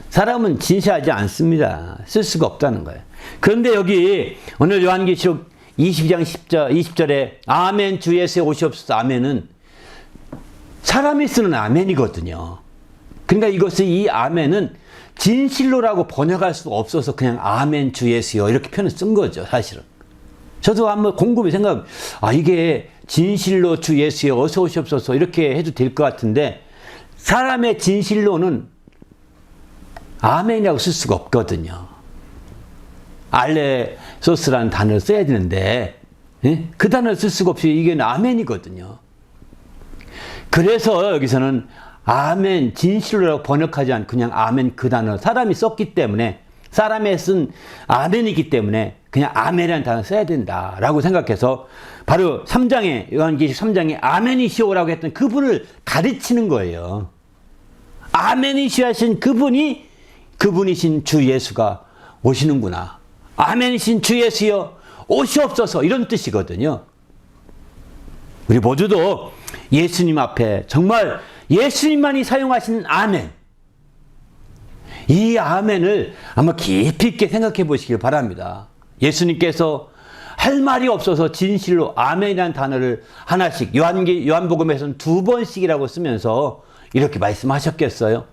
사람은 진실하지 않습니다. 쓸 수가 없다는 거예요. 그런데 여기 오늘 요한계시록 22장 20절에 아멘 주 예수의 오시옵소서 아멘은 사람이 쓰는 아멘이거든요. 그러니까 이것을 이 아멘은 진실로라고 번역할 수 없어서 그냥 아멘 주 예수여 이렇게 표현을 쓴 거죠. 사실은. 저도 한번 곰곰이 생각 이게 진실로 주 예수여 어서 오시옵소서 이렇게 해도 될 것 같은데 사람의 진실로는 아멘이라고 쓸 수가 없거든요. 알레소스라는 단어를 써야 되는데 그 단어를 쓸 수가 없이 이게 아멘이거든요. 그래서 여기서는 아멘 진실로라고 번역하지 않고 그냥 아멘 그 단어 사람이 썼기 때문에 사람의 쓴 아멘이기 때문에 그냥 아멘이라는 단어 써야 된다라고 생각해서 바로 3장에 요한계시록 3장에 아멘이시오라고 했던 그분을 가르치는 거예요. 아멘이시오 하신 그분이신 주 예수가 오시는구나. 아멘이신 주 예수여 오시옵소서 이런 뜻이거든요. 우리 모두도 예수님 앞에 정말 예수님만이 사용하신 아멘 이 아멘을 한번 깊이 있게 생각해 보시길 바랍니다. 예수님께서 할 말이 없어서 진실로 아멘이라는 단어를 하나씩 요한복음에서는 2번씩이라고 쓰면서 이렇게 말씀하셨겠어요?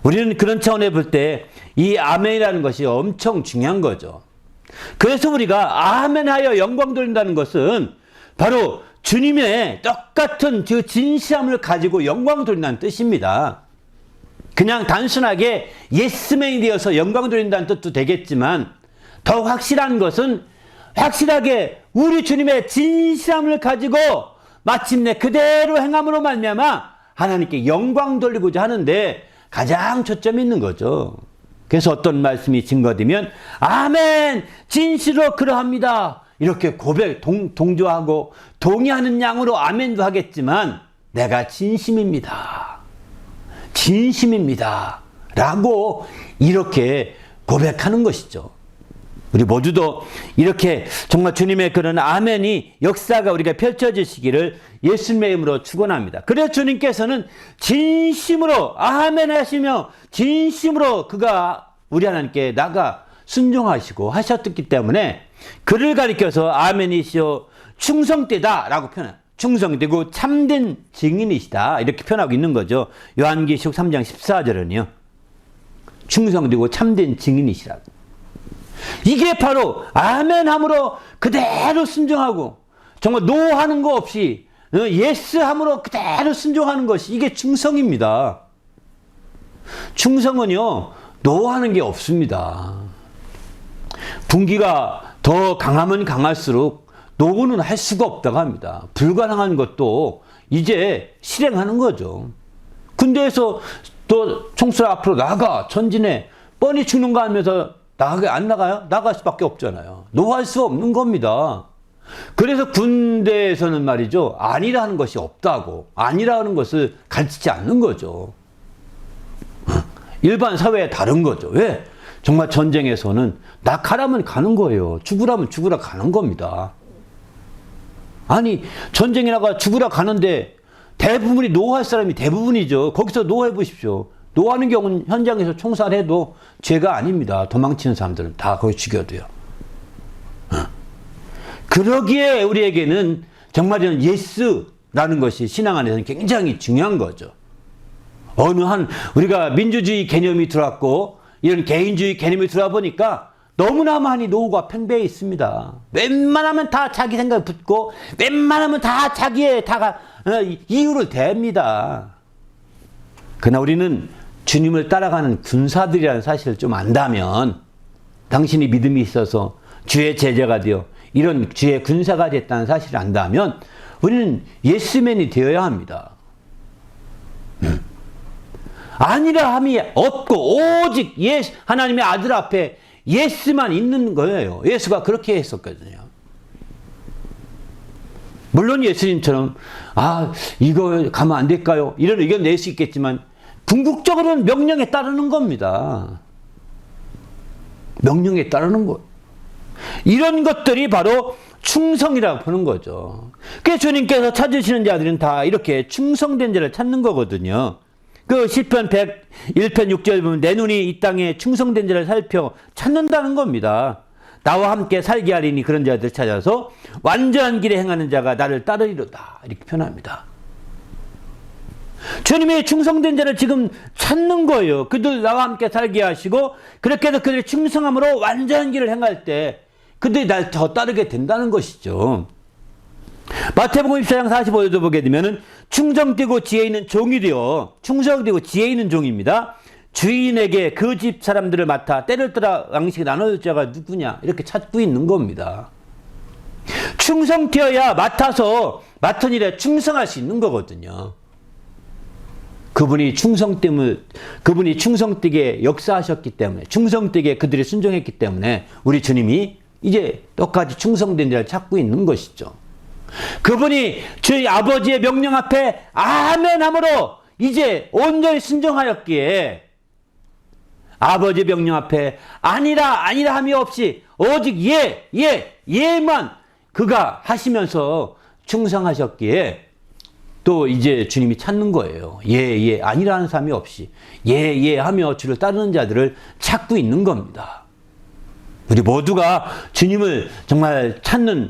우리는 그런 차원에 볼 때 이 아멘이라는 것이 엄청 중요한 거죠. 그래서 우리가 아멘하여 영광 돌린다는 것은 바로 주님의 똑같은 그 진실함을 가지고 영광 돌린다는 뜻입니다. 그냥 단순하게 예스맨이 되어서 영광 돌린다는 뜻도 되겠지만 더 확실한 것은 확실하게 우리 주님의 진실함을 가지고 마침내 그대로 행함으로 말미암아 하나님께 영광 돌리고자 하는데 가장 초점이 있는 거죠. 그래서 어떤 말씀이 증거되면 아멘 진실로 그러합니다 이렇게 고백 동조하고 동의하는 양으로 아멘도 하겠지만 내가 진심입니다 라고 이렇게 고백하는 것이죠. 우리 모두도 이렇게 정말 주님의 그런 아멘이 역사가 우리가 펼쳐지시기를 예수님의 이름으로 축원합니다. 그래서 주님께서는 진심으로 아멘 하시며 진심으로 그가 우리 하나님께 나가 순종하시고 하셨기 때문에 그를 가리켜서 아멘이시오 충성되다라고 표현해요. 충성되고 참된 증인이시다 이렇게 표현하고 있는 거죠. 요한계시록 3장 14절은요. 충성되고 참된 증인이시라고. 이게 바로 아멘함으로 그대로 순종하고 정말 노하는 거 없이 예스함으로 그대로 순종하는 것이 이게 충성입니다. 충성은요 노하는 게 없습니다. 분기가 더 강하면 강할수록 노고는 할 수가 없다고 합니다. 불가능한 것도 이제 실행하는 거죠. 군대에서 또 총수를 앞으로 나가 전진해 뻔히 죽는가 하면서 안 나가요? 나갈 수밖에 없잖아요. 노할 수 없는 겁니다. 그래서 군대에서는 말이죠. 아니라는 것이 없다고. 아니라는 것을 가르치지 않는 거죠. 일반 사회에 다른 거죠. 왜? 정말 전쟁에서는 나 가라면 가는 거예요. 죽으라면 죽으라 가는 겁니다. 아니 전쟁에 나가 죽으라 가는데 대부분이 노할 사람이 대부분이죠. 거기서 노해 보십시오. 노하는 경우는 현장에서 총살해도 죄가 아닙니다. 도망치는 사람들은 다 거기 죽여도요. 그러기에 우리에게는 정말 예스라는 것이 신앙 안에서는 굉장히 중요한 거죠. 어느 한 우리가 민주주의 개념이 들어왔고 이런 개인주의 개념이 들어와 보니까 너무나 많이 노후가 팽배해 있습니다. 웬만하면 다 자기 생각을 붙고 웬만하면 다 자기의 이유를 댑니다. 그러나 우리는 주님을 따라가는 군사들이라는 사실을 좀 안다면 당신이 믿음이 있어서 주의 제자가 되어 이런 주의 군사가 됐다는 사실을 안다면 우리는 예스맨이 되어야 합니다. 아니라 함이 없고 오직 하나님의 아들 앞에 예스만 있는 거예요. 예수가 그렇게 했었거든요. 물론 예수님처럼 이거 가면 안 될까요? 이런 의견 낼 수 있겠지만 궁극적으로는 명령에 따르는 겁니다. 명령에 따르는 것. 이런 것들이 바로 충성이라고 보는 거죠. 그래서 주님께서 찾으시는 자들은 다 이렇게 충성된 자를 찾는 거거든요. 그 시편 101편 6절 보면 내 눈이 이 땅에 충성된 자를 살펴 찾는다는 겁니다. 나와 함께 살게 하리니 그런 자들 찾아서 완전한 길에 행하는 자가 나를 따르리로다 이렇게 표현합니다. 주님의 충성된 자를 지금 찾는 거예요. 그들 나와 함께 살게 하시고 그렇게 해서 그들의 충성함으로 완전한 길을 행할 때 그들이 날 더 따르게 된다는 것이죠. 마태복음 24장 45절도 보게 되면은 충성되고 지혜 있는 종이 되어 충성되고 지혜 있는 종입니다. 주인에게 그 집 사람들을 맡아 때를 따라 양식을 나눠줄 자가 누구냐 이렇게 찾고 있는 겁니다. 충성되어야 맡은 일에 충성할 수 있는 거거든요. 그분이 충성되게 역사하셨기 때문에 충성되게 그들이 순종했기 때문에 우리 주님이 이제 똑같이 충성된 자를 찾고 있는 것이죠. 그분이 저희 아버지의 명령 앞에 아멘함으로 이제 온전히 순종하였기에 아버지의 명령 앞에 아니라 함이 없이 오직 예만 그가 하시면서 충성하셨기에 또 이제 주님이 찾는 거예요. 아니라는 사람이 없이 하며 주를 따르는 자들을 찾고 있는 겁니다. 우리 모두가 주님을 정말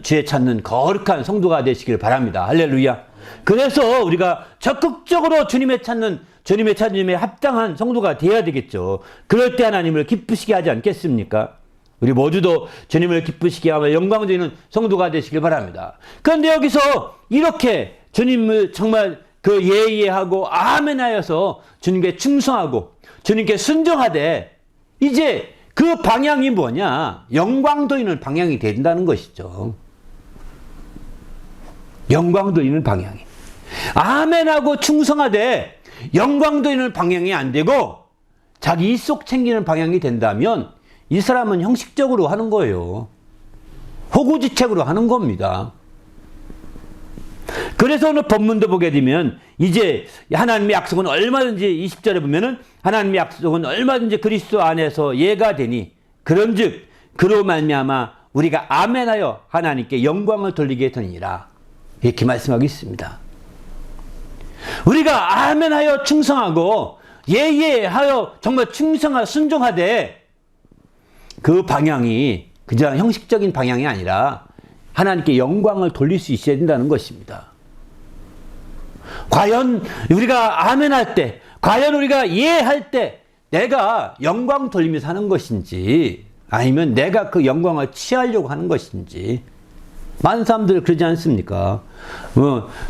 주의 찾는 거룩한 성도가 되시길 바랍니다. 할렐루야. 그래서 우리가 적극적으로 주님의 찾음에 합당한 성도가 되어야 되겠죠. 그럴 때 하나님을 기쁘시게 하지 않겠습니까? 우리 모두도 주님을 기쁘시게 하며 영광 드리는 성도가 되시길 바랍니다. 그런데 여기서 이렇게 주님을 정말 예하고 아멘하여서 주님께 충성하고 주님께 순종하되 이제 그 방향이 뭐냐? 영광 돌리는 방향이 된다는 것이죠. 영광 돌리는 방향이. 아멘하고 충성하되 영광 돌리는 방향이 안 되고 자기 이속 챙기는 방향이 된다면 이 사람은 형식적으로 하는 거예요. 호구지책으로 하는 겁니다. 그래서 오늘 본문도 보게 되면 이제 하나님의 약속은 얼마든지 20절에 보면은 하나님의 약속은 얼마든지 그리스도 안에서 예가 되니 그런즉 그로 말미암아 우리가 아멘하여 하나님께 영광을 돌리게 되니라. 이렇게 말씀하고 있습니다. 우리가 아멘하여 충성하고 예예하여 정말 충성하여 순종하되 그 방향이 그냥 형식적인 방향이 아니라 하나님께 영광을 돌릴 수 있어야 된다는 것입니다. 과연 우리가 아멘할 때, 과연 우리가 예할 때 내가 영광 돌리면서 하는 것인지 아니면 내가 그 영광을 취하려고 하는 것인지. 많은 사람들 그러지 않습니까?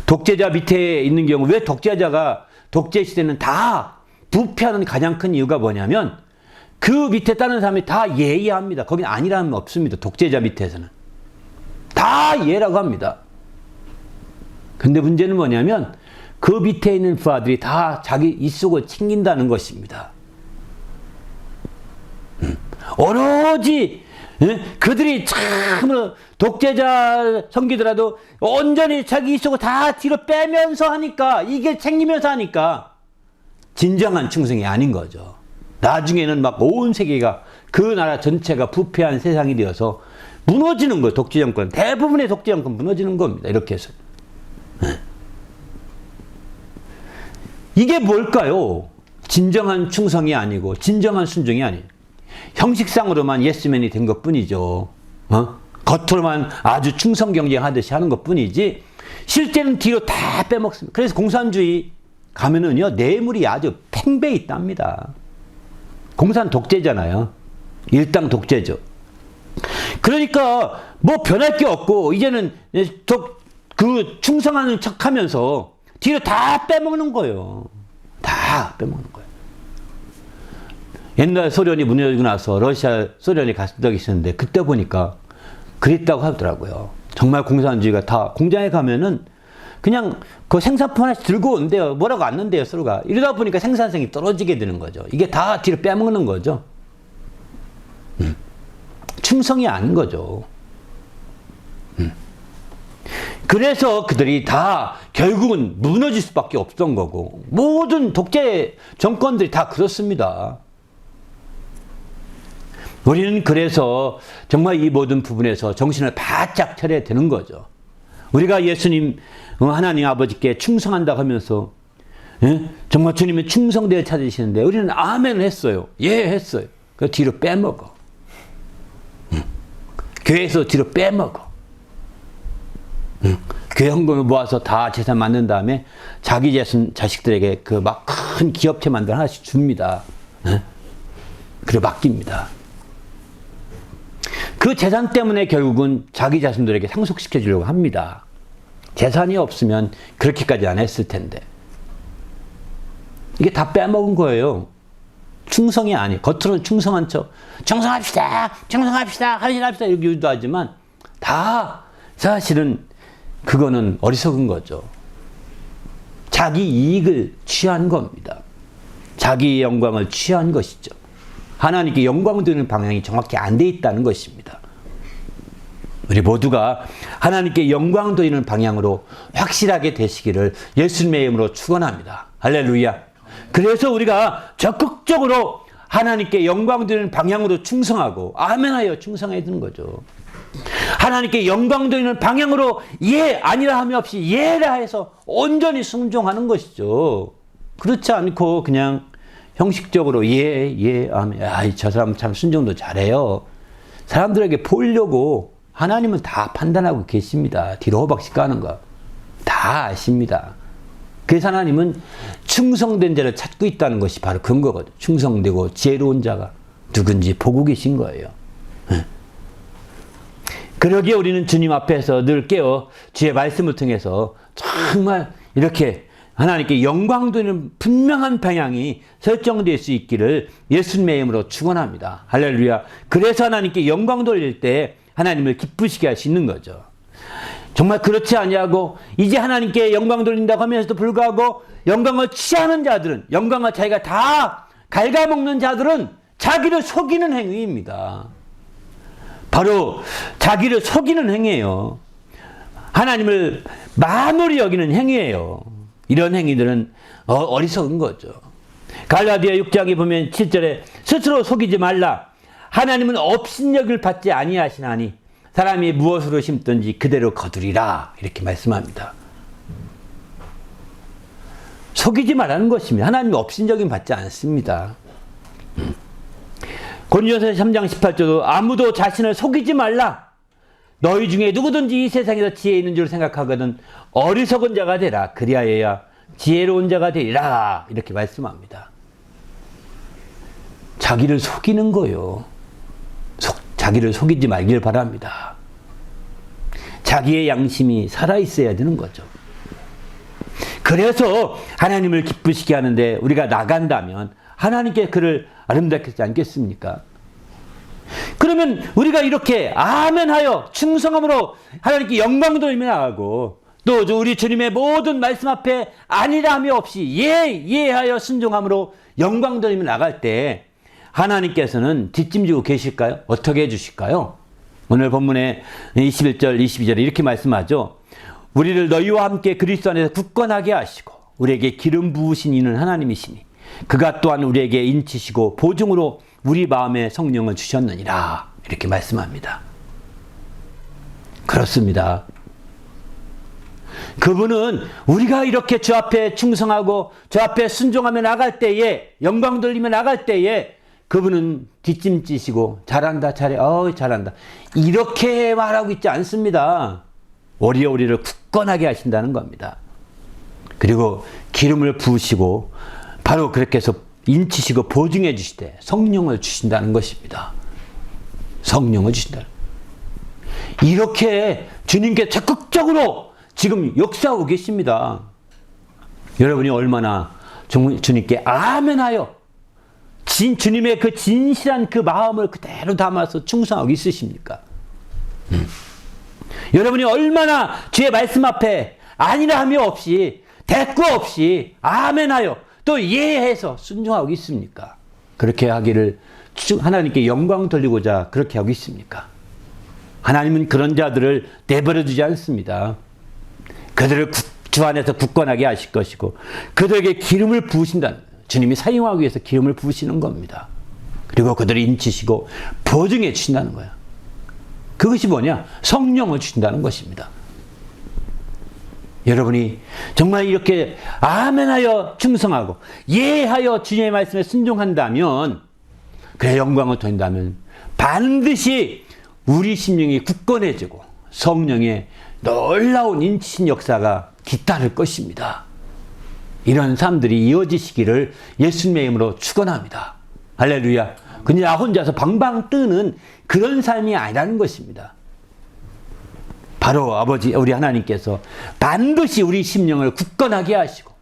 독재자 밑에 있는 경우 왜 독재자가 독재 시대는 다 부패하는 가장 큰 이유가 뭐냐면 그 밑에 다른 사람이 다 예의합니다. 거긴 아니라면 없습니다. 독재자 밑에서는. 다 예라고 합니다. 근데 문제는 뭐냐면 그 밑에 있는 부하들이 다 자기 이속을 챙긴다는 것입니다. 오로지 그들이 참으로 독재자 섬기더라도 온전히 자기 이속을 다 뒤로 빼면서 하니까 이게 챙기면서 하니까 진정한 충성이 아닌 거죠. 나중에는 막 온 세계가 그 나라 전체가 부패한 세상이 되어서 무너지는 거예요. 독재 정권. 대부분의 독재 정권 무너지는 겁니다. 이렇게 해서. 이게 뭘까요? 진정한 충성이 아니고 진정한 순종이 아니에요. 형식상으로만 예스맨이 된 것뿐이죠. 겉으로만 아주 충성 경쟁하듯이 하는 것뿐이지 실제는 뒤로 다 빼먹습니다. 그래서 공산주의 가면은요 뇌물이 아주 팽배해 있답니다. 공산 독재잖아요. 일당 독재죠. 그러니까 뭐 변할 게 없고 이제는 그 충성하는 척하면서 뒤로 다 빼먹는 거예요. 다 빼먹는 거예요. 옛날 소련이 무너지고 나서 러시아, 소련이 갔던 적이 있었는데 그때 보니까 그랬다고 하더라고요. 정말 공산주의가 다 공장에 가면은 그냥 그 생산품 하나씩 들고 온대요. 뭐라고 안 넣는데요, 서로가. 이러다 보니까 생산성이 떨어지게 되는 거죠. 이게 다 뒤로 빼먹는 거죠. 충성이 아닌 거죠. 그래서 그들이 다 결국은 무너질 수밖에 없던 거고 모든 독재 정권들이 다 그렇습니다. 우리는 그래서 정말 이 모든 부분에서 정신을 바짝 차려야 되는 거죠. 우리가 예수님 하나님 아버지께 충성한다고 하면서 정말 주님의 충성되어 찾으시는데 우리는 아멘을 했어요. 예 했어요. 그 뒤로 빼먹어. 교회에서 뒤로 빼먹어. 교회 헌금을 모아서 다 재산 만든 다음에 자기 자식들에게 그 막 큰 기업체 만들어 하나씩 줍니다. 그리고 맡깁니다. 그 재산 때문에 결국은 자기 자손들에게 상속시켜 주려고 합니다. 재산이 없으면 그렇게까지 안 했을 텐데. 이게 다 빼먹은 거예요. 충성이 아니. 겉으로는 충성한 척. 충성합시다. 합시다. 이렇게 유도하지만 다 사실은 그거는 어리석은 거죠. 자기 이익을 취한 겁니다. 자기의 영광을 취한 것이죠. 하나님께 영광 드리는 방향이 정확히 안 돼 있다는 것입니다. 우리 모두가 하나님께 영광 드리는 방향으로 확실하게 되시기를 예수님의 이름으로 축원합니다. 할렐루야. 그래서 우리가 적극적으로 하나님께 영광 드리는 방향으로 충성하고 아멘하여 충성해야 되는 거죠. 하나님께 영광 드리는 방향으로 예 아니라 함이 없이 예라 해서 온전히 순종하는 것이죠. 그렇지 않고 그냥 형식적으로 예 아멘. 저 사람 참 순종도 잘해요. 사람들에게 보이려고 하나님은 다 판단하고 계십니다. 뒤로 호박씩 까는 거 다 아십니다. 그래서 하나님은 충성된 자를 찾고 있다는 것이 바로 근거거든요. 충성되고 지혜로운 자가 누군지 보고 계신 거예요. 그러기에 우리는 주님 앞에서 늘 깨어 주의 말씀을 통해서 정말 이렇게 하나님께 영광 돌리는 분명한 방향이 설정될 수 있기를 예수님의 이름으로 축원합니다. 할렐루야. 그래서 하나님께 영광 돌릴 때 하나님을 기쁘시게 할 수 있는 거죠. 정말 그렇지 아니하고 이제 하나님께 영광 돌린다고 하면서도 불구하고 영광을 취하는 자들은, 영광을 자기가 다 갉아먹는 자들은 자기를 속이는 행위입니다. 바로 자기를 속이는 행위예요. 하나님을 만홀히 여기는 행위예요. 이런 행위들은 어리석은 거죠. 갈라디아 6장에 보면 7절에 스스로 속이지 말라. 하나님은 업신여김을 받지 아니하시나니 사람이 무엇으로 심든지 그대로 거두리라. 이렇게 말씀합니다. 속이지 말라는 것입니다. 하나님이 업신여김 받지 않습니다. 고린도전서 3장 18절도 아무도 자신을 속이지 말라. 너희 중에 누구든지 이 세상에서 지혜 있는 줄 생각하거든 어리석은 자가 되라. 그리하여야 지혜로운 자가 되리라. 이렇게 말씀합니다. 자기를 속이는 거요. 자기를 속이지 말길 바랍니다. 자기의 양심이 살아있어야 되는 거죠. 그래서 하나님을 기쁘시게 하는데 우리가 나간다면 하나님께 그를 아름답게 하지 않겠습니까? 그러면 우리가 이렇게 아멘하여 충성함으로 하나님께 영광 돌리며 나가고 또 우리 주님의 모든 말씀 앞에 아니라함이 없이 예하여 순종함으로 영광 돌리며 나갈 때 하나님께서는 뒷짐지고 계실까요? 어떻게 해주실까요? 오늘 본문의 21절 22절에 이렇게 말씀하죠. 우리를 너희와 함께 그리스도 안에서 굳건하게 하시고 우리에게 기름 부으신 이는 하나님이시니 그가 또한 우리에게 인치시고 보증으로 우리 마음에 성령을 주셨느니라. 이렇게 말씀합니다. 그렇습니다. 그분은 우리가 이렇게 주 앞에 충성하고 주 앞에 순종하며 나갈 때에 영광 돌리며 나갈 때에 그분은 뒷짐지시고 잘한다 잘한다 이렇게 말하고 있지 않습니다. 오히려 우리를 굳건하게 하신다는 겁니다. 그리고 기름을 부으시고 바로 그렇게 해서 인치시고 보증해 주시되 성령을 주신다는 것입니다. 성령을 주신다. 이렇게 주님께 적극적으로 지금 역사하고 계십니다. 여러분이 얼마나 주님께 아멘하여 주님의 그 진실한 그 마음을 그대로 담아서 충성하고 있으십니까? 여러분이 얼마나 주의 말씀 앞에 아니라 함이 없이 대꾸 없이 아멘하여 또 예해서 순종하고 있습니까? 그렇게 하기를 하나님께 영광 돌리고자 그렇게 하고 있습니까? 하나님은 그런 자들을 내버려 두지 않습니다. 그들을 주 안에서 굳건하게 하실 것이고 그들에게 기름을 부으신다는 거예요. 주님이 사용하기 위해서 기름을 부으시는 겁니다. 그리고 그들을 인치시고 보증해 주신다는 거예요. 그것이 뭐냐? 성령을 주신다는 것입니다. 여러분이 정말 이렇게 아멘하여 충성하고 예하여 주님의 말씀에 순종한다면 그의 영광을 돌린다면 반드시 우리 심령이 굳건해지고 성령의 놀라운 인치신 역사가 뒤따를 것입니다. 이런 삶들이 이어지시기를 예수님의 이름으로 축원합니다. 할렐루야. 그냥 나 혼자서 방방 뜨는 그런 삶이 아니라는 것입니다. 바로 아버지 우리 하나님께서 반드시 우리 심령을 굳건하게 하시고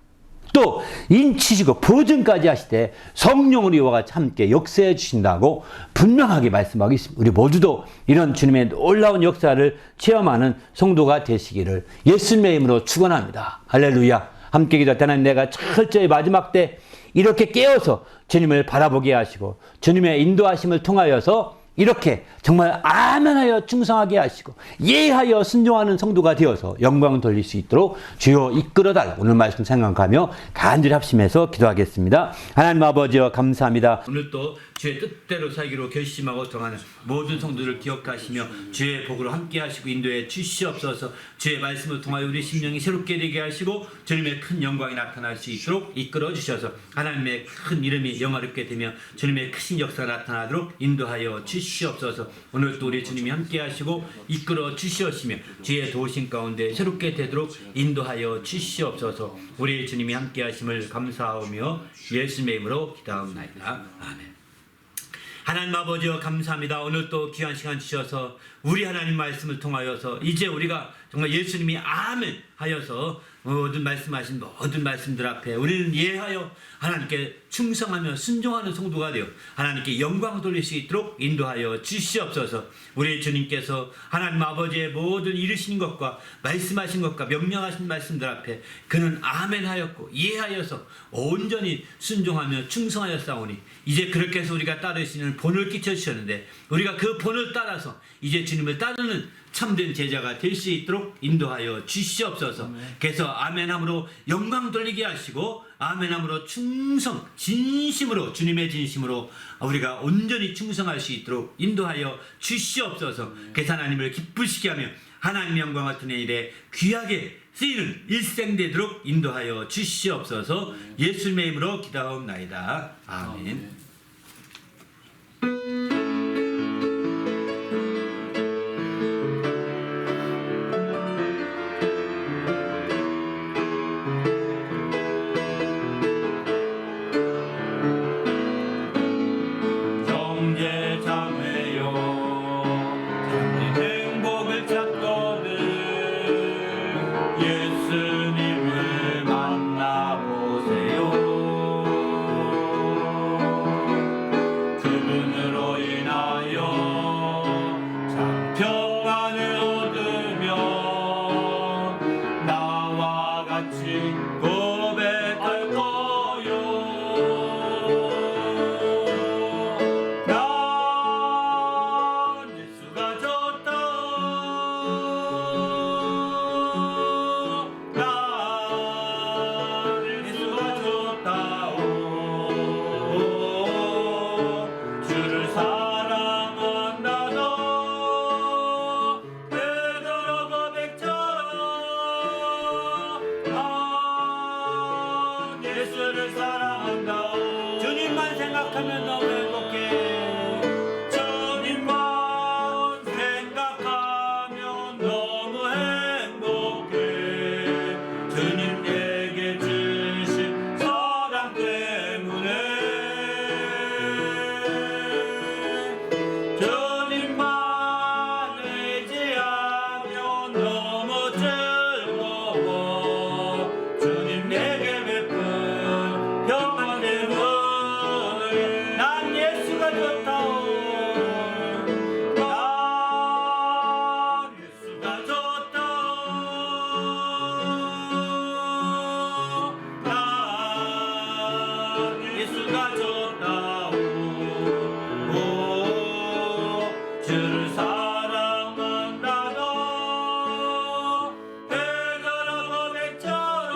또 인치시고 보증까지 하시되 성령으로 이와 같이 함께 역사해 주신다고 분명하게 말씀하고 있습니다. 우리 모두도 이런 주님의 놀라운 역사를 체험하는 성도가 되시기를 예수님의 이름으로 축원합니다. 할렐루야. 함께 기도할 때는 내가 철저히 마지막 때 이렇게 깨어서 주님을 바라보게 하시고 주님의 인도하심을 통하여서 이렇게 정말 아멘하여 충성하게 하시고 예하여 순종하는 성도가 되어서 영광을 돌릴 수 있도록 주여 이끌어달라. 오늘 말씀 생각하며 간절히 합심해서 기도하겠습니다. 하나님 아버지여 감사합니다. 오늘 또 주의 뜻대로 살기로 결심하고 동하는 모든 성도를 기억하시며 주의 복으로 함께 하시고 인도해 주시옵소서. 주의 말씀을 통하여 우리 심령이 새롭게 되게 하시고 주님의 큰 영광이 나타날 수 있도록 이끌어 주셔서 하나님의 큰 이름이 영화롭게 되며 주님의 크신 역사가 나타나도록 인도하여 주시옵소서. 오늘 또 우리 주님이 함께 하시고 이끌어 주시옵시며 주의 도우심 가운데 새롭게 되도록 인도하여 주시옵소서. 우리 주님이 함께 하심을 감사하며 예수님의 이름으로 기도하옵나이다. 아멘. 하나님 아버지여 감사합니다. 오늘 또 귀한 시간 주셔서 우리 하나님 말씀을 통하여서 이제 우리가 정말 예수님이 아멘 하여서 모든 말씀하신 모든 말씀들 앞에 우리는 예하여 하나님께 충성하며 순종하는 성도가 되어 하나님께 영광 돌릴 수 있도록 인도하여 주시옵소서. 우리 주님께서 하나님 아버지의 모든 이르신 것과 말씀하신 것과 명령하신 말씀들 앞에 그는 아멘 하였고 예하여서 온전히 순종하며 충성하였사오니 이제 그렇게 해서 우리가 따르시는 본을 끼쳐주셨는데 우리가 그 본을 따라서 이제 주님을 따르는 참된 제자가 될 수 있도록 인도하여 주시옵소서. 그래서 아멘함으로 영광 돌리게 하시고 아멘함으로 충성 진심으로 주님의 진심으로 우리가 온전히 충성할 수 있도록 인도하여 주시옵소서. 그래서 하나님을 기쁘시게 하며 하나님의 영광 같은 일에 귀하게 쓰이는 일생 되도록 인도하여 주시옵소서. 예수님의 이름으로 기도하옵나이다. 아멘. 주님만 생각하면 너무 행복해. 주님만 생각하면 너무 행복해. 주님 내게 주신 사랑 때문에 주님만 의지하면 너무 즐거워. 주님 내게 베푼 평강 때문에 난 예수가 좋다오. 난 예수가 좋다오. 난 예수가 좋다오. 주를 사랑한다도 배가라고 백처럼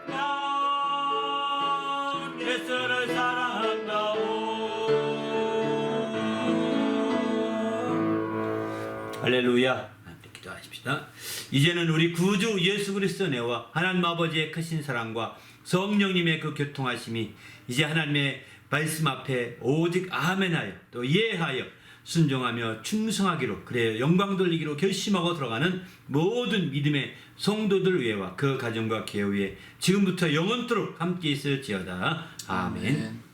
난 예수를 사랑한다오. 할렐루야. 기도하십시다. 이제는 우리 구주 예수 그리스도 내와 하나님 아버지의 크신 사랑과 성령님의 그 교통하심이 이제 하나님의 말씀 앞에 오직 아멘하여 또 예하여 순종하며 충성하기로 그래 영광 돌리기로 결심하고 들어가는 모든 믿음의 성도들 위에와 그 가정과 교회 위에 지금부터 영원토록 함께 있을지어다. 아멘.